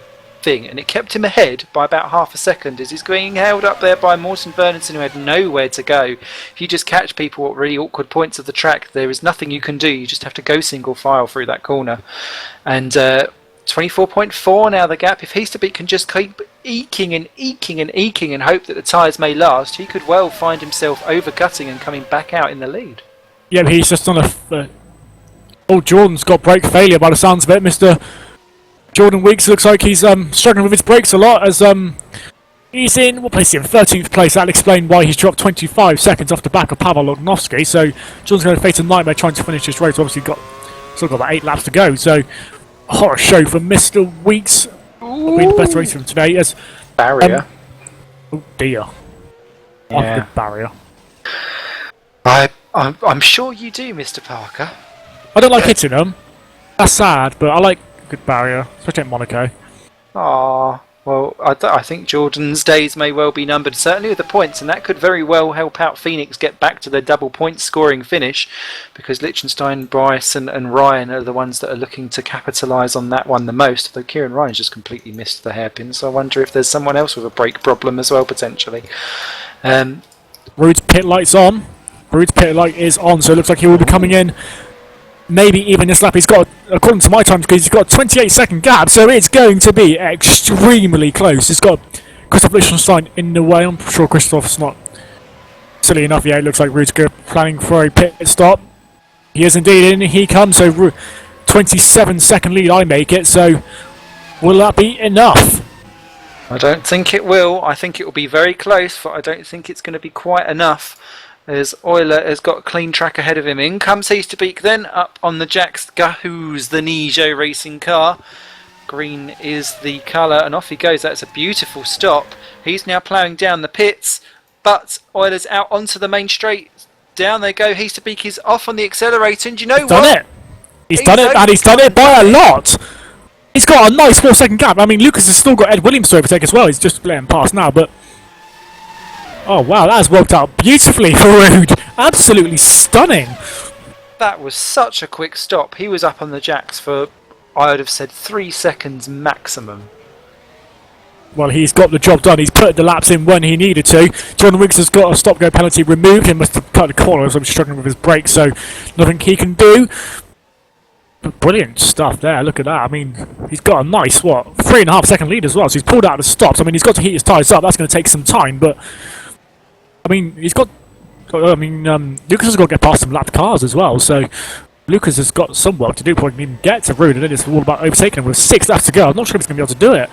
thing, and it kept him ahead by about half a second as he's being held up there by Morten Vernonson, who had nowhere to go. If you just catch people at really awkward points of the track, there is nothing you can do. You just have to go single file through that corner. And 24.4 now the gap. If Easterbeek can just keep eking and eking and eking and hope that the tyres may last, he could well find himself overcutting and coming back out in the lead. Yeah, he's just on a... Oh, Jordan's got brake failure by the sounds of it. Mr. Jordan Weeks looks like he's struggling with his brakes a lot as he's in, what place is he in? 13th place. That'll explain why he's dropped 25 seconds off the back of Pavel Lognovsky. So Jordan's going to face a nightmare trying to finish this race. Obviously still got about 8 laps to go. So a horror show for Mr. Weeks. Being the best racer of today as barrier. Oh dear. Yeah. I have a good barrier. I'm sure you do, Mr. Parker. I don't like hitting them. That's sad, but I like a good barrier, especially in Monaco. Well, I think Jordan's days may well be numbered, certainly with the points, and that could very well help out Phoenix get back to their double point scoring finish, because Liechtenstein, Bryce and Ryan are the ones that are looking to capitalise on that one the most, though Kieran Ryan's just completely missed the hairpin, so I wonder if there's someone else with a brake problem as well, potentially. Rude's pit light's on. Rude's pit light is on, so it looks like he will be coming in. Maybe even this lap. He's got, according to my time, he's got a 28-second gap, so it's going to be extremely close. He's got Christoph Liechtenstein in the way. I'm sure Christoph's not silly enough. Yeah, it looks like Rude's planning for a pit stop. He is indeed in. He comes. So 27-second lead. I make it. So will that be enough? I don't think it will. I think it will be very close, but I don't think it's going to be quite enough. As Euler has got a clean track ahead of him. In comes Easterbeek then, up on the Jax Gahoos, the Nijo racing car. green is the colour, and off he goes. That's a beautiful stop. He's now ploughing down the pits, but Euler's out onto the main straight. Down they go. Heasterbeek is off on the accelerator, and do you know what? Done it! He's done it, and he's done it by a lot! He's got a nice 4-second gap. I mean, Lucas has still got Ed Williams to overtake as well. He's just letting past now, but... Oh, wow, that has worked out beautifully for Rude. Absolutely stunning. That was such a quick stop. He was up on the jacks for, I would have said, 3 seconds maximum. Well, he's got the job done. He's put the laps in when he needed to. Jordan Wiggs has got a stop-go penalty removed. He must have cut the corner, so he's struggling with his brakes, so nothing he can do. But brilliant stuff there. Look at that. I mean, he's got a nice, 3.5-second lead as well. So he's pulled out of the stops. I mean, he's got to heat his tyres up. That's going to take some time, but I mean, Lucas has got to get past some lapped cars as well. So Lucas has got some work to do before he can even get to Rude, and then it's all about overtaking him with 6 laps to go. I'm not sure if he's going to be able to do it.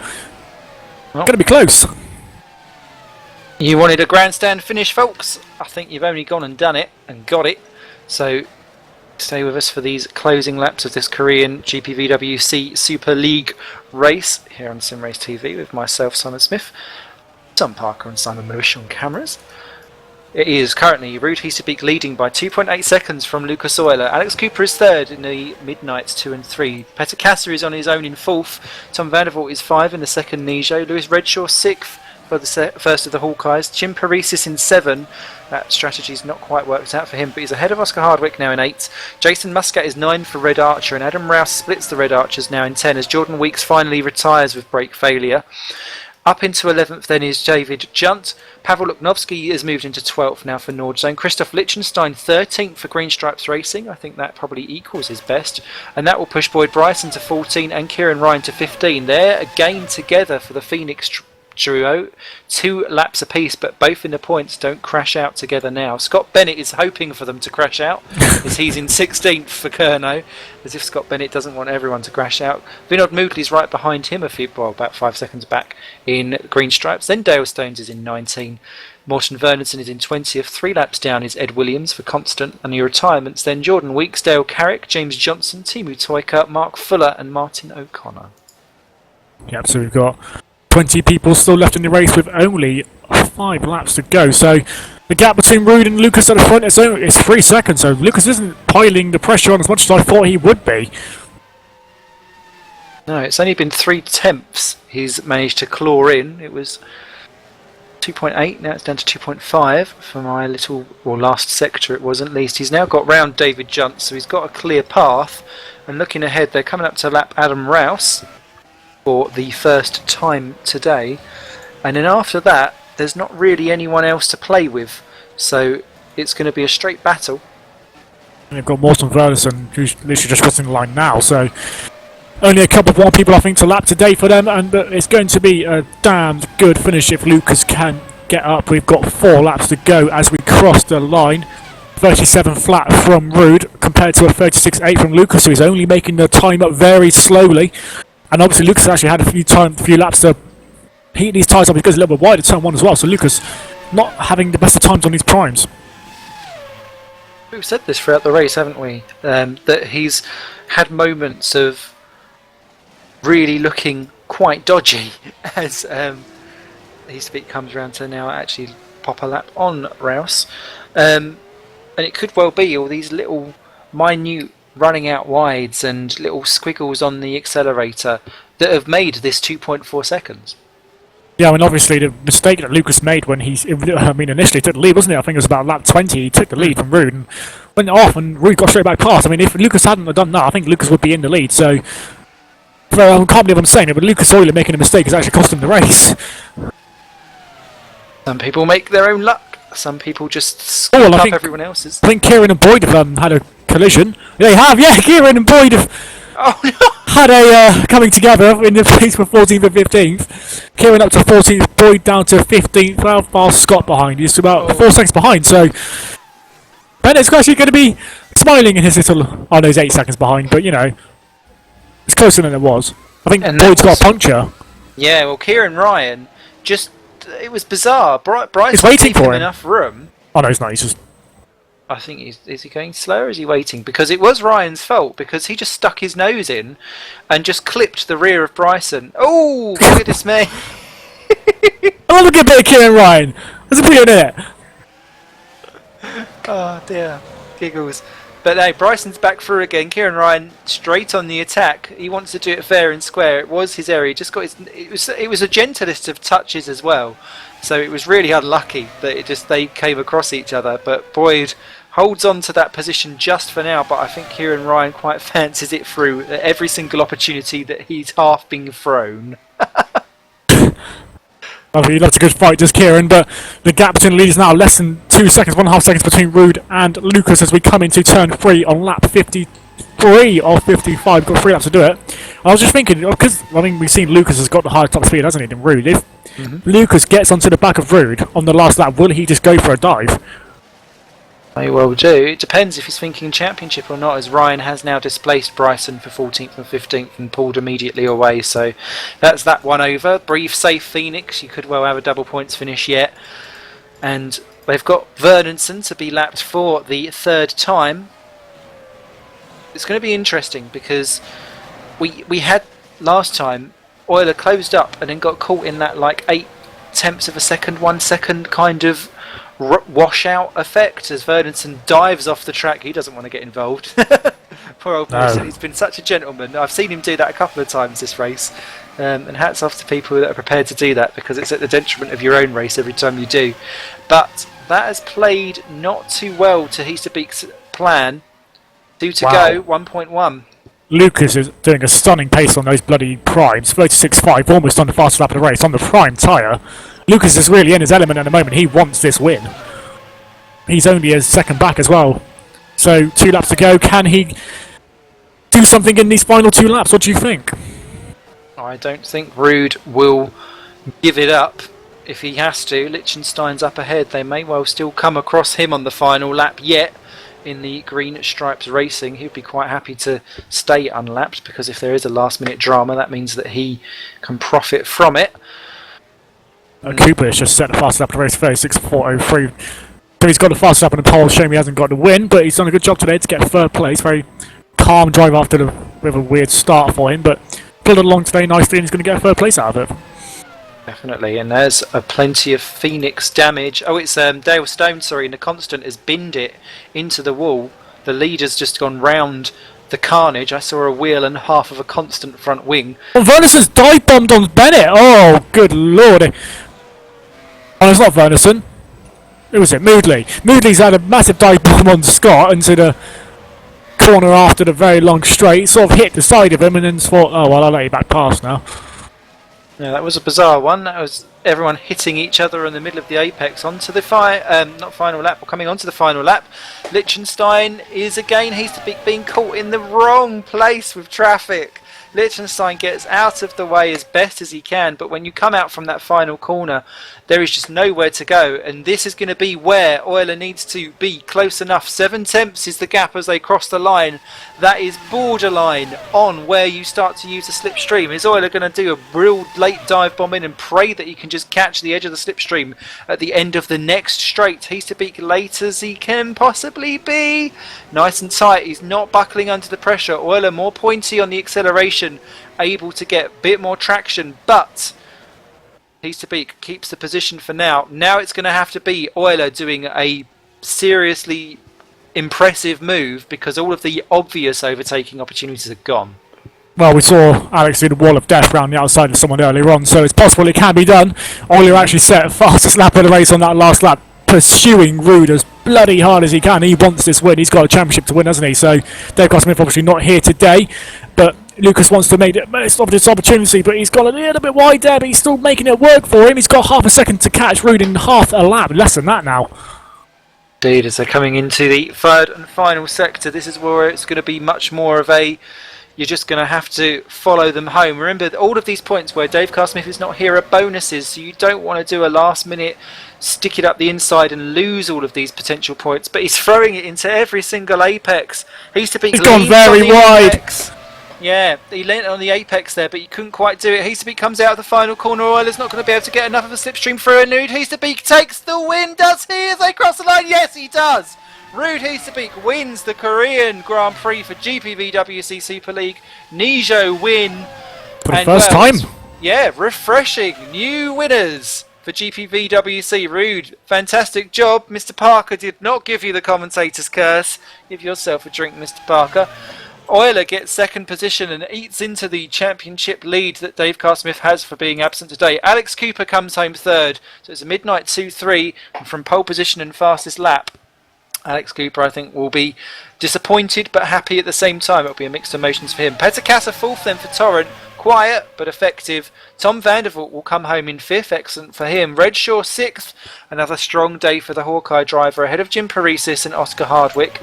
Well, going to be close. You wanted a grandstand finish, folks. I think you've only gone and done it and got it. So stay with us for these closing laps of this Korean GPVWC Super League race here on SimRace TV with myself, Simon Smith, Tom Parker and Simon Lewis on cameras. It is currently Ruud Heasterbeek leading by 2.8 seconds from Lucas Euler. Alex Cooper is third in the Midnights 2 and 3. Petter Kasser is on his own in fourth. Tom Vandervoort is 5 in the second Nijo. Lewis Redshaw 6th for the first of the Hawkeyes. Jim Paresis in 7. That strategy's not quite worked out for him, but he's ahead of Oscar Hardwick now in 8. Jason Muscat is 9 for Red Archer, and Adam Rouse splits the Red Archers now in 10 as Jordan Weeks finally retires with brake failure. Up into 11th then is David Junt. Pavel Luknovsky has moved into 12th now for Nordzone. Christoph Lichtenstein 13th for Green Stripes Racing. I think that probably equals his best. And that will push Boyd Bryson to 14 and Kieran Ryan to 15. They're again together for the Phoenix duo. 2 laps apiece, but both in the points don't crash out together now. Scott Bennett is hoping for them to crash out as he's in 16th for Kerno, as if Scott Bennett doesn't want everyone to crash out. Vinod Moodley's right behind him, about 5 seconds back in Green Stripes. Then Dale Stones is in 19. Morton Vernonson is in 20th. 3 laps down is Ed Williams for Constant. And the retirements then Jordan Weeks, Dale Carrick, James Johnson, Timu Toika, Mark Fuller and Martin O'Connor. Yep, so we've got 20 people still left in the race with only 5 laps to go. So the gap between Ruud and Lucas at the front is 3 seconds. So Lucas isn't piling the pressure on as much as I thought he would be. No, it's only been 3/10 he's managed to claw in. It was 2.8, now it's down to 2.5 for my last sector it was at least. He's now got round David Junt, so he's got a clear path. And looking ahead, they're coming up to lap Adam Rouse for the first time today, and then after that there's not really anyone else to play with, so it's going to be a straight battle. And they've got Morton Vernonson, who's literally just crossing the line now, so only a couple more people I think to lap today for them, and it's going to be a damned good finish if Lucas can get up. We've got 4 laps to go as we cross the line. 37 flat from Ruud compared to a 36.8 from Lucas, so he's only making the time up very slowly. And obviously Lucas actually had a few laps to heat these tyres up. He goes a little bit wide at turn 1 as well, so Lucas not having the best of times on his primes. We've said this throughout the race, haven't we? That he's had moments of really looking quite dodgy as Heasterbeek comes around to now actually pop a lap on Rouse. And it could well be all these little minute running out wides and little squiggles on the accelerator that have made this 2.4 seconds. Yeah, I mean, obviously the mistake that Lucas made when initially took the lead, wasn't it? I think it was about lap 20, he took the lead from Ruud and went off, and Ruud got straight back past. I mean, if Lucas hadn't have done that, I think Lucas would be in the lead, so I can't believe I'm saying it, but Lucas Euler making a mistake has actually cost him the race. Some people make their own luck, some people just scoop up everyone else's. I think Kieran and Boyd have had a collision. They have, yeah, Kieran and Boyd have had a coming together in the place for 14th and 15th. Kieran up to 14th, Boyd down to 15th. How far Scott behind? He's about 4 seconds behind, so Bennett's actually going to be smiling in his little... Oh no, he's 8 seconds behind, but you know, it's closer than it was. I think Boyd's got a puncture. Yeah, well, Kieran Ryan it was bizarre. Bryce was waiting for him. Enough room. Oh no, he's not. He's just... I think is he going slow or is he waiting? Because it was Ryan's fault because he just stuck his nose in and just clipped the rear of Bryson. Oh, goodness me. Oh, look at bit of Kieran Ryan. There's a bit in it. Oh dear, giggles. But no, Bryson's back through again. Kieran Ryan straight on the attack. He wants to do it fair and square. It was his area. He just got his. It was a gentlest of touches as well. So it was really unlucky that they came across each other. But Boyd holds on to that position just for now. But I think Kieran Ryan quite fancies it through at every single opportunity that he's half been thrown. Oh, he loves a good fight, does Kieran, but the gap between the leaders now less than 2 seconds, 1.5 seconds between Rude and Lucas as we come into turn 3 on lap 53 of 55. Got 3 laps to do it. I was just thinking, because we've seen Lucas has got the higher top speed, hasn't he, than Rude. If Lucas gets onto the back of Rude on the last lap, will he just go for a dive? May well do. It depends if he's thinking championship or not, as Ryan has now displaced Bryson for 14th and 15th and pulled immediately away. So that's that one over. Brief safe Phoenix. You could well have a double points finish yet. And they've got Vernonson to be lapped for the 3rd time. It's going to be interesting because we had last time Euler closed up and then got caught in that like 0.8 of a second, 1 second kind of washout effect as Vernonson dives off the track. He doesn't want to get involved. Poor old person. He's been such a gentleman. I've seen him do that a couple of times this race, and hats off to people that are prepared to do that because it's at the detriment of your own race every time you do. But that has played not too well to Heasterbeek's plan. 2 to go, 1.1. Lucas is doing a stunning pace on those bloody primes. 36.5, almost on the fastest lap of the race, on the prime tyre. Lucas is really in his element at the moment. He wants this win. He's only his second back as well. So 2 laps to go. Can he do something in these final 2 laps? What do you think? I don't think Rude will give it up if he has to. Liechtenstein's up ahead. They may well still come across him on the final lap yet. In the green stripes racing, he'd be quite happy to stay unlapped because if there is a last minute drama, that means that he can profit from it. Cooper has just set the fastest lap of the race, 36.403. So he's got the fastest lap on the pole. Shame he hasn't got the win, but he's done a good job today to get 3rd place. Very calm drive after with a weird start for him, but plodded along today nicely and he's going to get 3rd place out of it. Definitely, and there's plenty of Phoenix damage. Oh, it's Dale Stone, sorry, and the Constant has binned it into the wall. The leader's just gone round the carnage. I saw a wheel and half of a Constant front wing. Oh, Vernonson's dive bombed on Bennett. Oh, good lord. Oh, it's not Vernonson. Who was it? Moodley. Moodley's had a massive dive bomb on Scott into the corner after the very long straight. Sort of hit the side of him and then thought, oh, well, I'll let you back past now. Yeah, that was a bizarre one. That was everyone hitting each other in the middle of the apex onto the not final lap, or coming onto the final lap. Liechtenstein is again being caught in the wrong place with traffic. Liechtenstein gets out of the way as best as he can, but when you come out from that final corner, there is just nowhere to go, and this is going to be where Euler needs to be close enough. 7 tenths is the gap as they cross the line. That is borderline on where you start to use a slipstream. Is Euler going to do a real late dive bomb in and pray that he can just catch the edge of the slipstream at the end of the next straight? He's to be late as he can possibly be. Nice and tight. He's not buckling under the pressure. Euler more pointy on the acceleration, able to get a bit more traction, but Heasterbeek keeps the position for now. Now it's going to have to be Euler doing a seriously impressive move because all of the obvious overtaking opportunities are gone. Well, we saw Alex do the wall of death around the outside of someone earlier on, so it's possible it can be done. Euler actually set fastest lap of the race on that last lap, pursuing Rude as bloody hard as he can. He wants this win. He's got a championship to win, hasn't he? So Dave Smith obviously not here today, but Lucas wants to make the most of this opportunity, but he's got a little bit wide there, but he's still making it work for him. He's got half a second to catch Rude in half a lap, less than that now. Indeed, as they're coming into the 3rd and final sector, this is where it's going to be much more of a, you're just going to have to follow them home. Remember, all of these points where Dave Smith is not here are bonuses, so you don't want to do a last minute stick it up the inside and lose all of these potential points, but he's throwing it into every single apex. He's gone very wide. Apex. Yeah, he leant on the apex there, but he couldn't quite do it. Heasterbeek comes out of the final corner. Euler's not going to be able to get enough of a slipstream through a nude. Heasterbeek takes the win, does he, as they cross the line? Yes, he does. Rude Heasterbeek wins the Korean Grand Prix for GPVWC Super League. Nijo win. For the first time. Yeah, refreshing. New winners for GPVWC. Rude, fantastic job. Mr. Parker did not give you the commentator's curse. Give yourself a drink, Mr. Parker. Euler gets second position and eats into the championship lead that Dave Carr-Smith has for being absent today. Alex Cooper comes home third. So it's a midnight 2-3 from pole position and fastest lap. Alex Cooper, I think, will be disappointed but happy at the same time. It'll be a mixed emotions for him. Peter Casa fourth then for Torrent. Quiet but effective. Tom Vandervoort will come home in fifth. Excellent for him. Redshaw sixth. Another strong day for the Hawkeye driver ahead of Jim Parisis and Oscar Hardwick.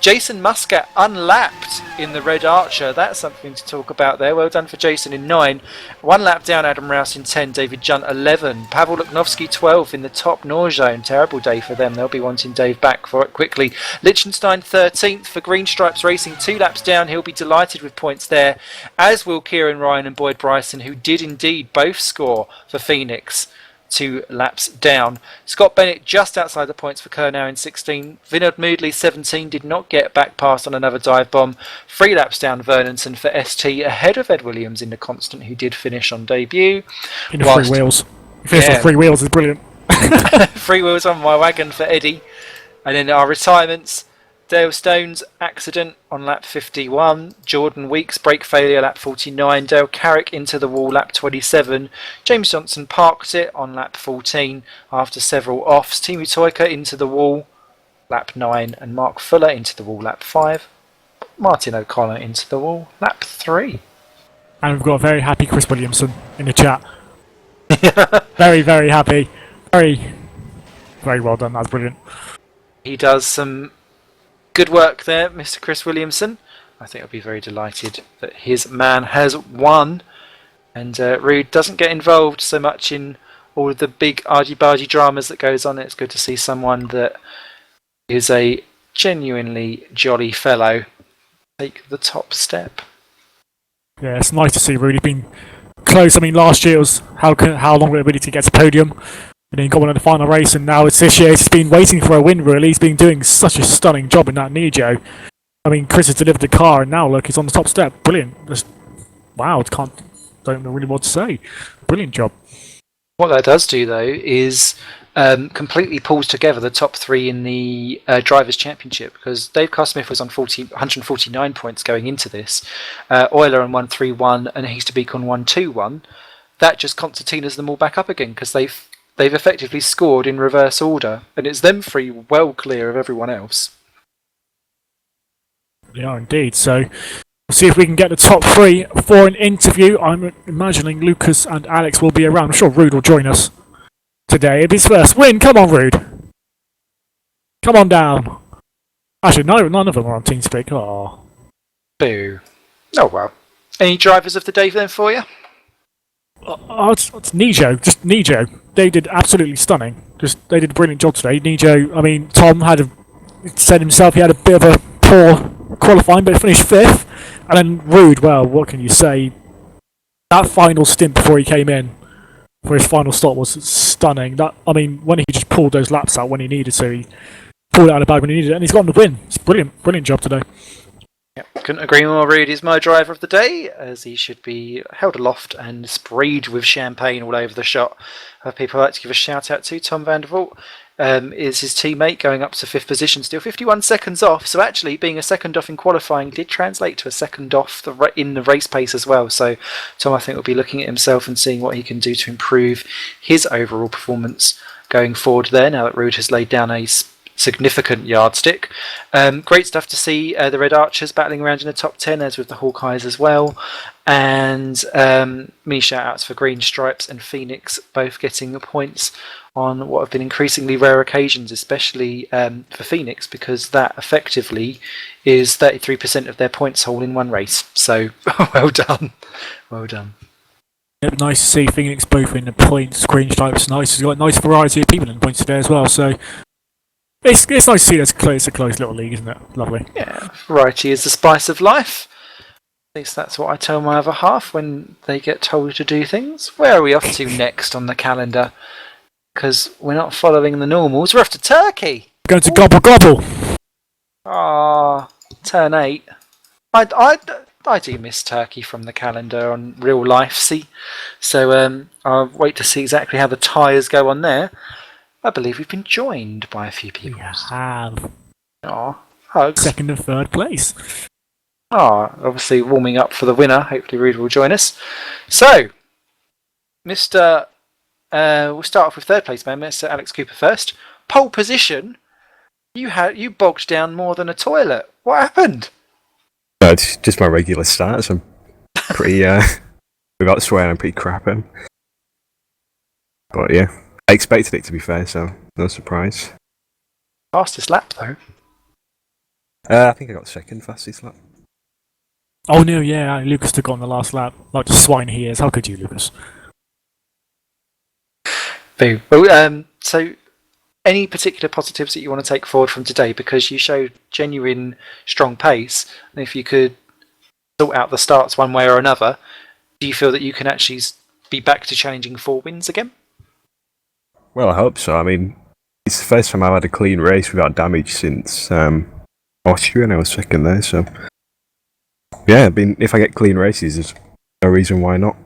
Jason Muscat unlapped in the Red Archer. That's something to talk about there. Well done for Jason in 9. One lap down, Adam Rouse in 10. David Junt 11. Pavel Luknovsky 12 in the top Nor zone. Terrible day for them. They'll be wanting Dave back for it quickly. Liechtenstein 13th for Green Stripes Racing. 2 laps down. He'll be delighted with points there, as will Kieran Ryan and Boyd Bryson, who did indeed both score for Phoenix. 2 laps down. Scott Bennett just outside the points for Kernow in 16. Vinod Moodley 17 did not get back past on another dive bomb. 3 laps down Vernonson for ST ahead of Ed Williams in the Constant, who did finish on debut. In the 3 wheels. He finished on 3 wheels is brilliant. 3 wheels on my wagon for Eddie. And then our retirements. Dale Stone's accident on lap 51. Jordan Weeks brake failure lap 49. Dale Carrick into the wall lap 27. James Johnson parked it on lap 14 after several offs. Timu Toika into the wall lap 9 and Mark Fuller into the wall lap 5. Martin O'Connor into the wall lap 3. And we've got a very happy Chris Williamson in the chat. Very, very happy. Very, very well done. That's brilliant. He does some good work there, Mr. Chris Williamson. I think I'll be very delighted that his man has won. And Rude doesn't get involved so much in all of the big argy-bargy dramas that goes on. It's good to see someone that is a genuinely jolly fellow take the top step. Yeah, it's nice to see Rude. He's been close. I mean, last year it was how long would it be to get to podium? And then he got one in the final race, and now it's this year. He's been waiting for a win, really. He's been doing such a stunning job in that Nijo. I mean, Chris has delivered the car, and now look, he's on the top step. Brilliant. Just, wow, don't know really what to say. Brilliant job. What that does do, though, is completely pulls together the top 3 in the Drivers' Championship, because Dave Carr-Smith was on 149 points going into this. Euler on 131 and Heasterbeek on 121. That just concertinas them all back up again, because they've effectively scored in reverse order, and it's them 3 well clear of everyone else. Yeah, indeed. So we'll see if we can get the top 3 for an interview. I'm imagining Lucas and Alex will be around. I'm sure Rude will join us today. It'll be his first win. Come on, Rude. Come on down. Actually, none of them are on TeamSpeak. Oh. Boo. Oh, well. Any drivers of the day then for you? It's Nijo. Just Nijo. They did absolutely stunning. They did a brilliant job today. Nijo, I mean, Tom said himself he had a bit of a poor qualifying, but finished 5th. And then Rude, well, what can you say? That final stint before he came in for his final stop was stunning. I mean, when he just pulled those laps out when he needed to, he pulled it out of the bag when he needed it, and he's gotten the win. It's brilliant job today. Yep, couldn't agree more. Rude is my driver of the day, as he should be held aloft and sprayed with champagne all over the shot. People I'd like to give a shout out to Tom Vandervoort. Is his teammate going up to 5th position, still 51 seconds off. So actually being a second off in qualifying did translate to a second off in the race pace as well. So Tom, I think, will be looking at himself and seeing what he can do to improve his overall performance going forward there, now that Rude has laid down a significant yardstick. Great stuff to see the Red Archers battling around in the top 10, as with the Hawkeyes as well. And many shout outs for Green Stripes and Phoenix, both getting the points on what have been increasingly rare occasions, especially for Phoenix, because that effectively is 33% of their points haul in one race. So well done. Well done. Yep, nice to see Phoenix both in the points. Green Stripes, nice. You've got a nice variety of people in the points today as well. So it's nice to see it's a close little league, isn't it? Lovely. Yeah, variety is the spice of life. At least that's what I tell my other half when they get told to do things. Where are we off to next on the calendar? Because we're not following the normals. We're off to Turkey. Going to Gobble Gobble. Turn 8. I do miss Turkey from the calendar on real life, see? So I'll wait to see exactly how the tyres go on there. I believe we've been joined by a few We people. have. Aw, hugs. Second and third place. Obviously warming up for the winner. Hopefully Rude will join us. So, Mr. We'll start off with third place man, Mr. Alex Cooper first. Pole position. You bogged down more than a toilet. What happened? It's just my regular starts. I'm pretty, without swearing, I'm pretty crapping. But yeah, I expected it to be fair, so no surprise. Fastest lap though. I think I got second fastest lap. Oh no, yeah, Lucas took on the last lap. Like the swine he is. How could you, Lucas? Boo. Well, so, any particular positives that you want to take forward from today? Because you showed genuine strong pace, and if you could sort out the starts one way or another, do you feel that you can actually be back to challenging 4 wins again? Well, I hope so. I mean, it's the first time I've had a clean race without damage since Austria, and I was second there, so yeah, I mean, if I get clean races, there's no reason why not.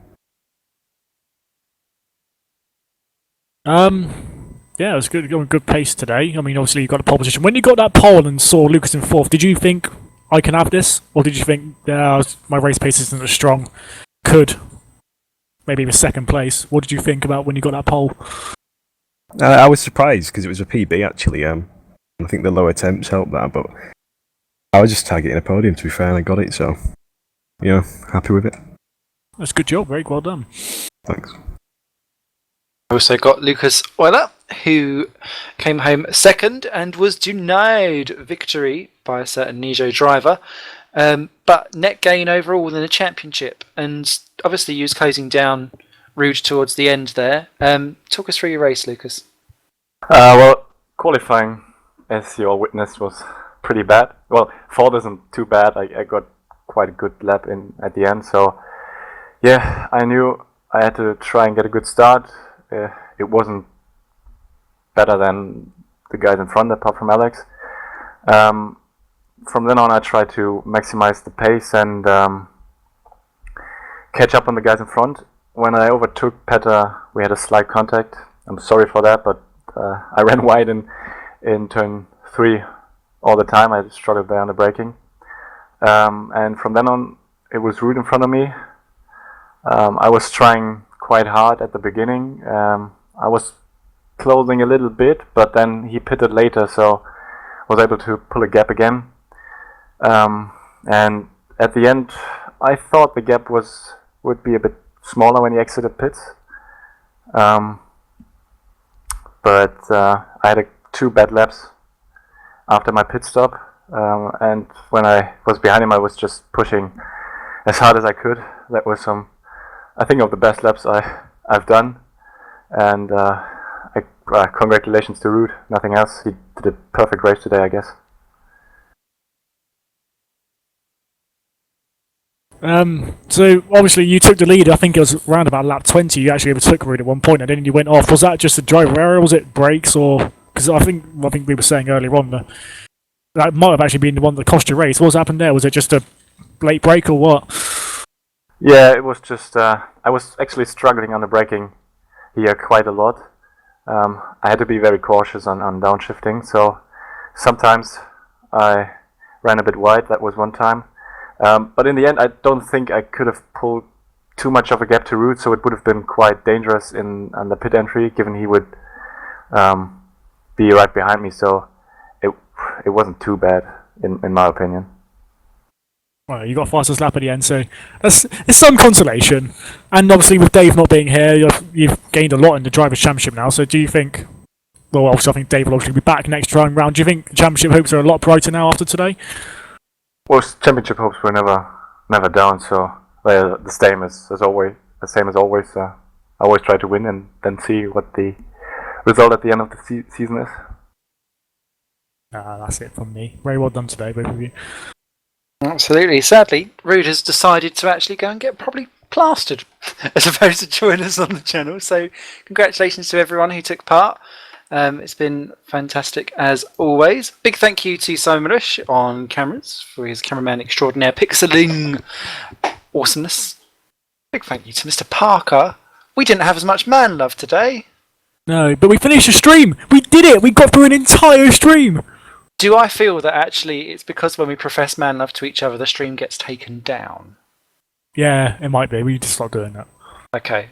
Yeah, it was good. Going good pace today. I mean, obviously you got a pole position. When you got that pole and saw Lucas in fourth, did you think I can have this, or did you think my race pace isn't as strong? Could maybe be second place. What did you think about when you got that pole? I was surprised because it was a PB actually. I think the low attempts helped that, but I was just targeting a podium to be fair, and I got it. So yeah, happy with it. That's a good job. Very well done. Thanks. Also got Lucas Euler, who came home second and was denied victory by a certain Nijo driver, but net gain overall in the championship. And obviously you was closing down Rude towards the end there. Talk us through your race, Lucas. Well, qualifying, as you all witnessed, was pretty bad. Well, fourth isn't too bad. I got quite a good lap in at the end. So yeah, I knew I had to try and get a good start. It wasn't better than the guys in front, apart from Alex. From then on, I tried to maximize the pace and catch up on the guys in front. When I overtook Petter, we had a slight contact. I'm sorry for that, but I ran wide in turn 3 all the time. I struggled there on the braking. And from then on, it was Rude in front of me. I was trying quite hard at the beginning. I was closing a little bit, but then he pitted later, so was able to pull a gap again. And at the end, I thought the gap would be a bit smaller when he exited pits. But I had 2 bad laps after my pit stop, and when I was behind him, I was just pushing as hard as I could. That was I think, of the best laps I've done, and congratulations to Rude. Nothing else. He did a perfect race today, I guess. So obviously you took the lead. I think it was around about lap 20. You actually overtook Rude at one point, and then you went off. Was that just a driver error? Was it brakes, or because I think we were saying earlier on that might have actually been the one that cost you race. What happened there? Was it just a late break or what? Yeah, it was just I was actually struggling on the braking here quite a lot. I had to be very cautious on downshifting, so sometimes I ran a bit wide. That was one time. But in the end, I don't think I could have pulled too much of a gap to Rude, so it would have been quite dangerous on the pit entry, given he would be right behind me. So it wasn't too bad, in my opinion. Well, you got fastest lap at the end, so it's some consolation. And obviously, with Dave not being here, you've gained a lot in the Drivers' Championship now. So do you think? Well, obviously, I think Dave will obviously be back next time round. Do you think championship hopes are a lot brighter now after today? Well, championship hopes were never down, so they're the same as always. The same as always. I always try to win and then see what the result at the end of the season is. That's it from me. Very well done today, both of you. Absolutely. Sadly, Rude has decided to actually go and get properly plastered as opposed to join us on the channel. So congratulations to everyone who took part. It's been fantastic as always. Big thank you to Simon Rush on cameras for his cameraman extraordinaire pixeling awesomeness. Big thank you to Mr. Parker. We didn't have as much man love today. No, but we finished the stream! We did it! We got through an entire stream! Do I feel that actually it's because when we profess man love to each other, the stream gets taken down? Yeah, it might be. We need to stop doing that. Okay.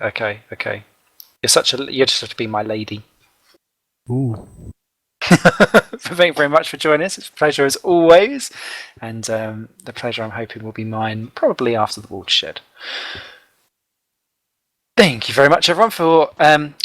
You just have to be my lady. Ooh. Thank you very much for joining us. It's a pleasure as always. And the pleasure I'm hoping will be mine probably after the watershed. Thank you very much, everyone, for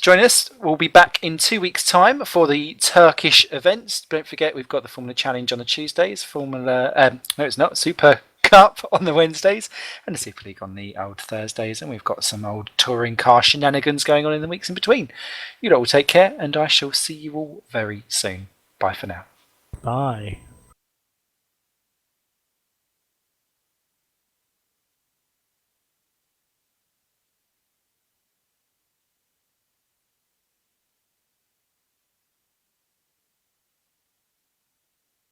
joining us. We'll be back in 2 weeks' time for the Turkish events. Don't forget, we've got the Formula Challenge on the Tuesdays, Super Cup on the Wednesdays, and the Super League on the old Thursdays. And we've got some old touring car shenanigans going on in the weeks in between. You all take care, and I shall see you all very soon. Bye for now. Bye.